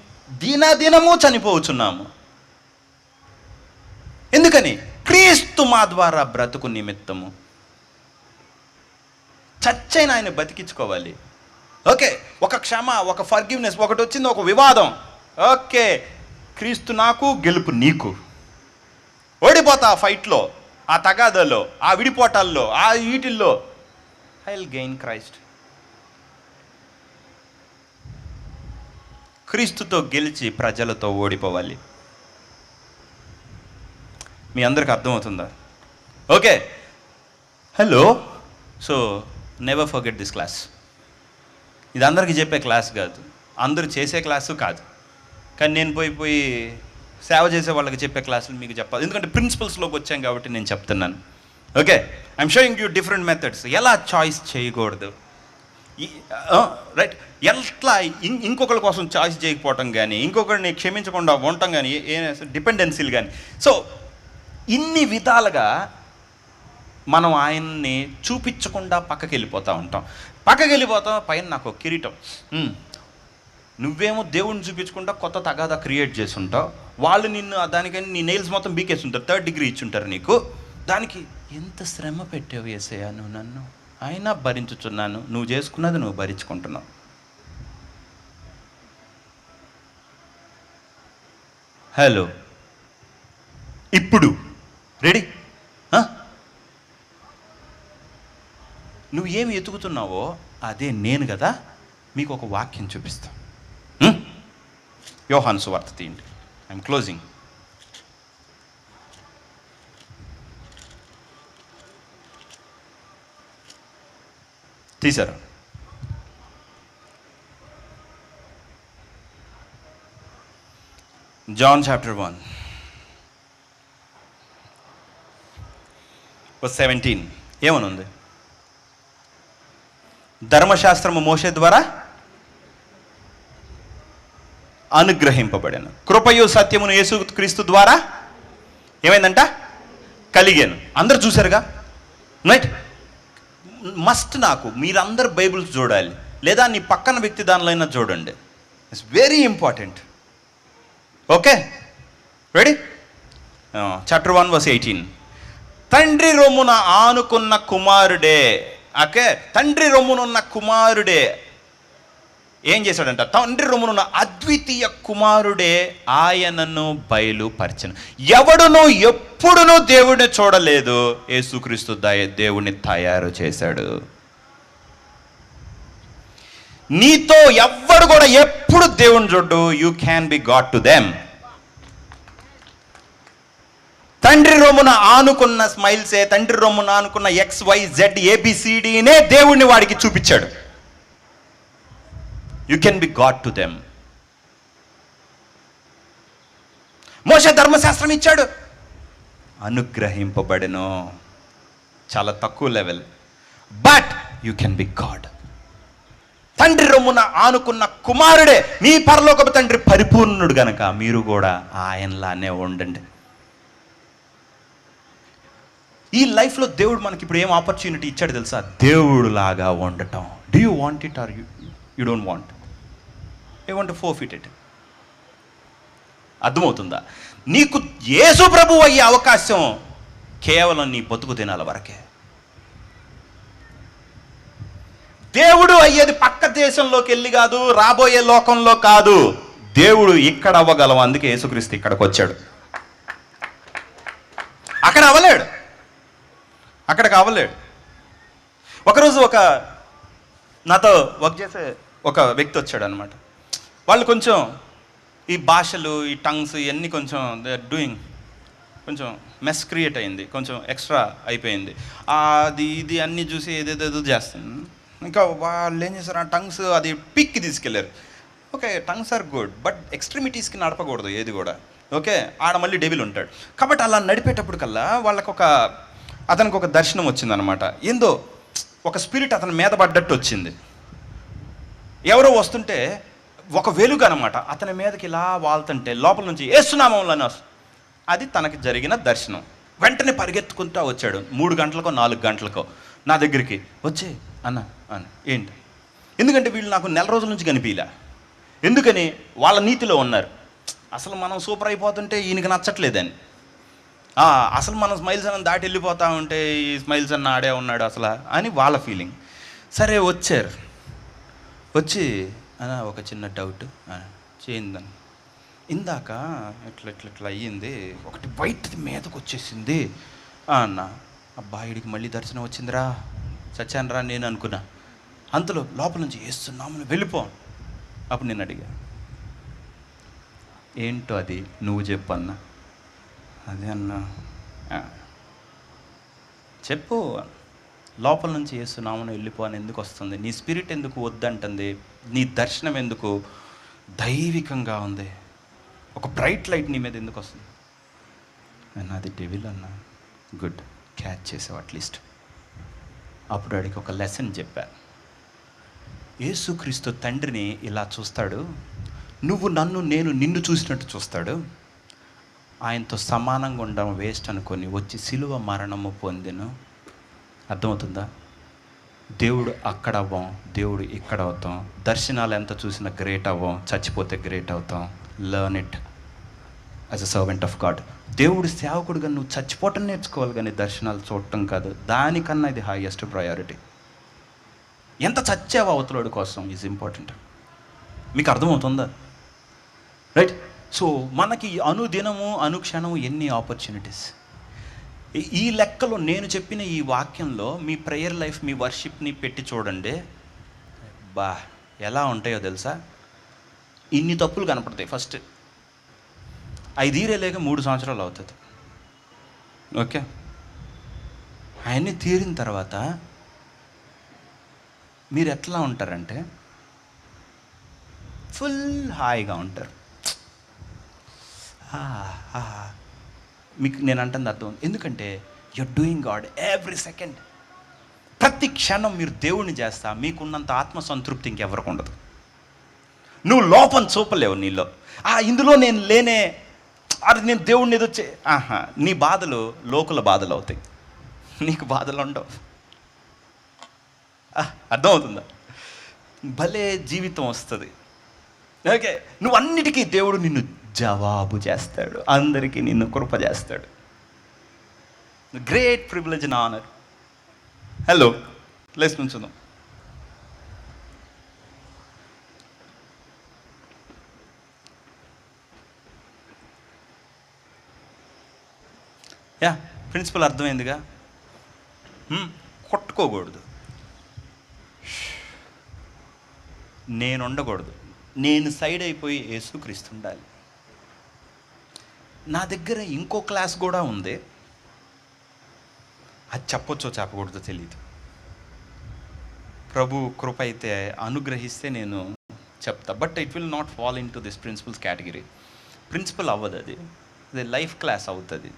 దినదినము చనిపోవచ్చున్నాము. ఎందుకని? క్రీస్తు మా ద్వారా బ్రతుకు నిమిత్తము. చచ్చైన ఆయన బతికించుకోవాలి. ఓకే, ఒక క్షమ, ఒక ఫర్గివ్నెస్, ఒకటి వచ్చింది, ఒక వివాదం. ఓకే, క్రీస్తు నాకు, గెలుపు నీకు. ఓడిపోతా ఆ ఫైట్లో, ఆ తగాదాలో, ఆ విడిపోటాల్లో, ఆ వీటిల్లో. I will gain Christ. క్రీస్తుతో గెలిచి ప్రజలతో ఓడిపోవాలి. మీ అందరికి అర్థమవుతుందా? Okay, hello. So never forget this class. ఇది అందరికీ చెప్పే క్లాస్ కాదు, అందరూ చేసే క్లాసు కాదు, కానీ నేను పోయి సేవ చేసే వాళ్ళకి చెప్పే క్లాసులు మీకు చెప్పాలి. ఎందుకంటే ప్రిన్సిపల్స్లోకి వచ్చాం కాబట్టి నేను చెప్తున్నాను. Okay, I'm showing you different methods. ఎలా చాయిస్ చేయకూడదు, రైట్? ఎట్లా ఇంకొకరి కోసం చాయిస్ చేయకపోవటం కానీ, ఇంకొకరిని క్షమించకుండా ఉండటం కానీ, డిపెండెన్సీలు కానీ. సో ఇన్ని విధాలుగా మనం ఆయన్ని చూపించకుండా పక్కకి వెళ్ళిపోతూ ఉంటాం. పక్కకి వెళ్ళిపోతాం, పైన నాకు ఒక కిరీటం. నువ్వేమో దేవుడిని చూపించకుండా కొత్త తగాదా క్రియేట్ చేసి ఉంటావు. వాళ్ళు నిన్ను దానికని నీ నెయిల్స్ మొత్తం బీకేసి ఉంటారు, 3rd డిగ్రీ ఇచ్చుంటారు నీకు. దానికి ఎంత శ్రమ పెట్టావు యేసయ్యా నువ్వు నన్ను, అయినా భరించుచున్నాను. నువ్వు చేసుకున్నది నువ్వు భరించుకుంటున్నావు. హలో, ఇప్పుడు రెడీ? నువ్వు ఏమి ఎతుకుతున్నావో అదే నేను కదా. మీకు ఒక వాక్యం చూపిస్తా. యోహాను సువార్త తీయండి. I'm closing. తీసారా? జాన్ చాప్టర్ 1 verse 17 ఏమని ఉంది? ధర్మశాస్త్రము మోషే ద్వారా అనుగ్రహింపబడాను, కృపయు సత్యమును యేసు క్రీస్తు ద్వారా ఏమైందంట? కలిగాను. అందరు చూశారుగా, రైట్? మస్ట్ నాకు మీరందరు బైబిల్స్ చూడాలి, లేదా నీ పక్కన వ్యక్తి దానిలో అయినా చూడండి. It's very important. Okay, ready? Chapter 1 verse 18. తండ్రి రొమ్మున ఆనుకున్న కుమారుడే. ఓకే, తండ్రి రొమ్మునున్న కుమారుడే ఏం చేశాడంట? తండ్రి రొమ్మునున్న అద్వితీయ కుమారుడే ఆయనను బయలుపరచను. ఎవడును ఎప్పుడునూ దేవుడిని చూడలేదు, యేసుక్రీస్తు దేవుడిని తయారు చేశాడు. నీతో ఎవ్వడు కూడా ఎప్పుడు దేవుని చూడు. You can be God to them. తండ్రి రొమ్మున ఆనుకున్న స్మైల్సే, తండ్రి రొమ్మున ఆనుకున్న XYZ ABCDనే దేవుణ్ణి వాడికి చూపించాడు. You can be God to them. మోషే ధర్మశాస్త్రం ఇచ్చాడు, అనుగ్రహింపబడెను. చాలా తక్కువ level, but you can be God. తండ్రి రొమ్మున ఆనుకున్న కుమారుడే. మీ పరలోకపు తండ్రి పరిపూర్ణుడు గనక మీరు కూడా ఆయనలానే ఉండండి. ఈ లైఫ్లో దేవుడు మనకి ఇప్పుడు ఏం ఆపర్చునిటీ ఇచ్చాడు తెలుసా? దేవుడు లాగా ఉండటం. Do you want it or you don't want? You want to forfeit it. అర్థమవుతుందా? నీకు యేసు ప్రభువు అయ్యే అవకాశం కేవలం నీ బతుకు దినాల వరకే. దేవుడు అయ్యేది పక్క దేశంలోకి వెళ్ళి కాదు, రాబోయే లోకంలో కాదు. దేవుడు ఇక్కడ అవ్వగలం, అందుకే యేసుక్రీస్తు ఇక్కడికి వచ్చాడు. అక్కడ అవ్వలేడు, అక్కడికి అవ్వలేడు. ఒకరోజు నాతో వర్క్ చేసే ఒక వ్యక్తి వచ్చాడు అనమాట. వాళ్ళు కొంచెం ఈ భాషలు, ఈ టంగ్స్ ఇవన్నీ కొంచెం దే ఆర్ డూయింగ్, కొంచెం మెస్ క్రియేట్ అయింది, కొంచెం ఎక్స్ట్రా అయిపోయింది. అది ఇది అన్నీ చూసి ఏదేదో చేస్తుంది. ఇంకా వాళ్ళు ఏం చేశారు, ఆ టంగ్స్ అది పీక్కి తీసుకెళ్ళారు. Okay, tongues are good, but ఎక్స్ట్రీమిటీస్కి నడపకూడదు ఏది కూడా. ఓకే, ఆడ మళ్ళీ డెవిల్ ఉంటాడు. కాబట్టి అలా నడిపేటప్పుడు కల్లా అతనికి ఒక దర్శనం వచ్చిందనమాట. ఏందో ఒక స్పిరిట్ అతని మీద పడ్డట్టు వచ్చింది. ఎవరో వస్తుంటే ఒక వెలుగు అనమాట అతని మీదకి ఇలా వాళ్తుంటే లోపల నుంచి యేసునామంలోనే వస్తుంది. అది తనకి జరిగిన దర్శనం. వెంటనే పరిగెత్తుకుంటూ వచ్చాడు. 3 గంటలకో 4 గంటలకో నా దగ్గరికి వచ్చే అన్న ఏంటి? ఎందుకంటే వీళ్ళు నాకు నెల రోజుల నుంచి కనిపించలే. ఎందుకని? వాళ్ళ నీతిలో ఉన్నారు. అసలు మనం సూపర్ అయిపోతుంటే ఈయనకి నచ్చట్లేదని, అసలు మనం స్మైల్స్ అన్న దాటి వెళ్ళిపోతా ఉంటే ఈ స్మైల్స్ అన్న ఆడే ఉన్నాడు అసలు అని వాళ్ళ ఫీలింగ్. సరే వచ్చారు. వచ్చి అన్న ఒక చిన్న డౌట్ చేయిందని, ఇందాక ఇట్లా అయ్యింది, ఒకటి బయటది మీదకి వచ్చేసింది అన్న. అబ్బాయిడికి మళ్ళీ దర్శనం వచ్చిందిరా, చచ్చానరా నేను అనుకున్నా. అంతలో లోపల నుంచి వేస్తున్నాము వెళ్ళిపో. అప్పుడు నేను అడిగా, ఏంటో అది నువ్వు చెప్పు అన్న. అదే అన్న చెప్పు, లోపల నుంచి వేస్తున్నామని వెళ్ళిపో అని ఎందుకు వస్తుంది? నీ స్పిరిట్ ఎందుకు వద్దంటుంది? నీ దర్శనం ఎందుకు దైవికంగా ఉంది? ఒక బ్రైట్ లైట్ నీ మీద ఎందుకు వస్తుంది? అన్న అది డెవిల్ అన్న. గుడ్, క్యాచ్ చేసావు అట్లీస్ట్. అప్పుడు వాడికి ఒక లెసన్ చెప్పాను. యేసుక్రీస్తు తండ్రిని ఇలా చూస్తాడు, నువ్వు నన్ను, నేను నిన్ను చూసినట్టు చూస్తాడు. ఆయనతో సమానంగా ఉండడం వేస్ట్ అనుకొని వచ్చి సిలువ మరణము పొందెను. అర్థమవుతుందా? దేవుడు అక్కడ అవ్వం, దేవుడు ఇక్కడ అవుతాం. దర్శనాలు ఎంత చూసినా గ్రేట్ అవ్వం, చచ్చిపోతే గ్రేట్ అవుతాం. Learn it as a servant of God. దేవుడు సేవకుడుగా నువ్వు చచ్చిపోవటం నేర్చుకోవాలి, కానీ దర్శనాలు చూడటం కాదు. దానికన్నా ఇది హైయెస్ట్ ప్రయారిటీ. ఎంత చచ్చావు అవతలోడి కోసం ఈజ్ ఇంపార్టెంట్. మీకు అర్థమవుతుందా? రైట్. సో మనకి అనుదినము అనుక్షణము ఎన్ని ఆపర్చునిటీస్. ఈ లెక్కలో నేను చెప్పిన ఈ వాక్యంలో మీ ప్రేయర్ లైఫ్, మీ వర్షిప్ని పెట్టి చూడండి, ఎలా ఉంటాయో తెలుసా? ఇన్ని తప్పులు కనపడతాయి. ఫస్ట్ 5 ఈరేలేక 3 సంవత్సరాలు అవుతుంది. ఓకే, అవన్నీ తీరిన తర్వాత మీరు ఎట్లా ఉంటారంటే ఫుల్ హాయిగా ఉంటారు. మీకు నేను అంటుంది అర్థం. ఎందుకంటే you're doing God every second. ప్రతి క్షణం మీరు దేవుణ్ణి చేస్తా, మీకున్నంత ఆత్మ సంతృప్తి ఇంకెవరికి ఉండదు. నువ్వు లోపం చూపలేవు నీలో. ఇందులో నేను లేనే, అది నేను దేవుణ్ణి ఏదో నీ బాధలు లోకుల బాధలు అవుతాయి, నీకు బాధలు ఉండవు. అర్థమవుతుందా? భలే జీవితం వస్తుంది. ఓకే, నువ్వు అన్నిటికీ దేవుడు నిన్ను జవాబు చేస్తాడు, అందరికీ నిన్ను కృప చేస్తాడు. Great privilege and honour. Hello, లేచి నుంచుందాం. ప్రిన్సిపల్ అర్థమైందిగా. కొట్టుకోకూడదు, నేను ఉండకూడదు, నేను సైడ్ అయిపోయి యేసుక్రీస్తు ఉండాలి. నా దగ్గర ఇంకో క్లాస్ కూడా ఉంది, అది చెప్పొచ్చో చెప్పకూడదో తెలియదు. ప్రభు కృప అయితే అనుగ్రహిస్తే నేను చెప్తా. But it will not fall into this principles category. Principle అవ్వదు, అది లైఫ్ క్లాస్ అవుతుంది.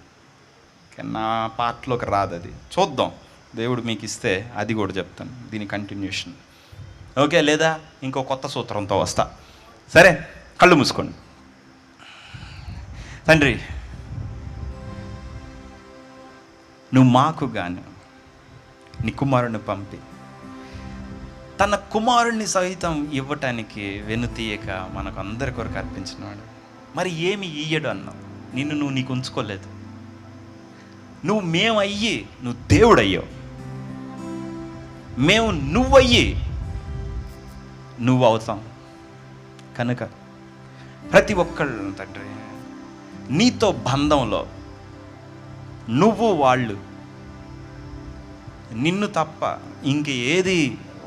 నా పార్ట్లోకి రాదు అది. చూద్దాం, దేవుడు మీకు ఇస్తే అది కూడా చెప్తాను, దీని కంటిన్యూషన్. ఓకే, లేదా ఇంకో కొత్త సూత్రంతో వస్తా. సరే, కళ్ళు మూసుకోండి. తండ్రి, నువ్వు మాకు గాను నీ కుమారుని పంపి తన కుమారుణ్ణి సహితం ఇవ్వటానికి వెనుతీయక మనకు అందరి కొరకు అర్పించినవాడు. మరి ఏమి ఇయ్యడు అన్నావు? నువ్వు నీకు ఉంచుకోలేదు. నువ్వు మేమయ్యి నువ్వు దేవుడయ్యావు, మేము నువ్వయ్యి నువ్వు అవుతాం. కనుక ప్రతి ఒక్కళ్ళు తండ్రి నీతో బంధంలో, నువ్వు వాళ్ళు, నిన్ను తప్ప ఇంక ఏది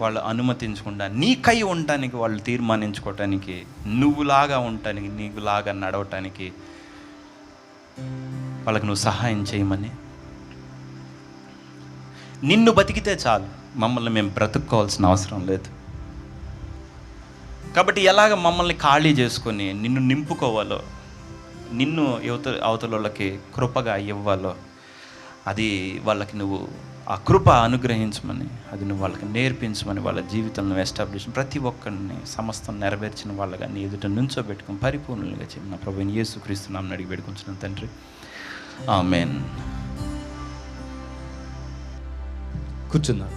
వాళ్ళు అనుమతించకుండా నీకై ఉండటానికి, వాళ్ళు తీర్మానించుకోవటానికి, నువ్వులాగా ఉండటానికి, నీకులాగా నడవటానికి వాళ్ళకి నువ్వు సహాయం చేయమని. నిన్ను బతికితే చాలు, మమ్మల్ని మేము బ్రతుక్కోవాల్సిన అవసరం లేదు. కాబట్టి ఎలాగ మమ్మల్ని ఖాళీ చేసుకొని నిన్ను నింపుకోవాలో, నిన్ను అవతల వాళ్ళకి కృపగా ఇవ్వాలో, అది వాళ్ళకి నువ్వు ఆ కృప అనుగ్రహించమని, అది నువ్వు వాళ్ళకి నేర్పించమని, వాళ్ళ జీవితంలో ఎస్టాబ్లిష్ ప్రతి ఒక్కరిని సమస్తం నెరవేర్చిన వాళ్ళగా నీ ఎదుట నుంచోబెట్టుకుని పరిపూర్ణులుగా చెప్పిన ప్రభువైన యేసుక్రీస్తు నామమున అడిగి పెట్టుకుంటున్నాను తండ్రి, ఆమేన్. కూర్చున్నా.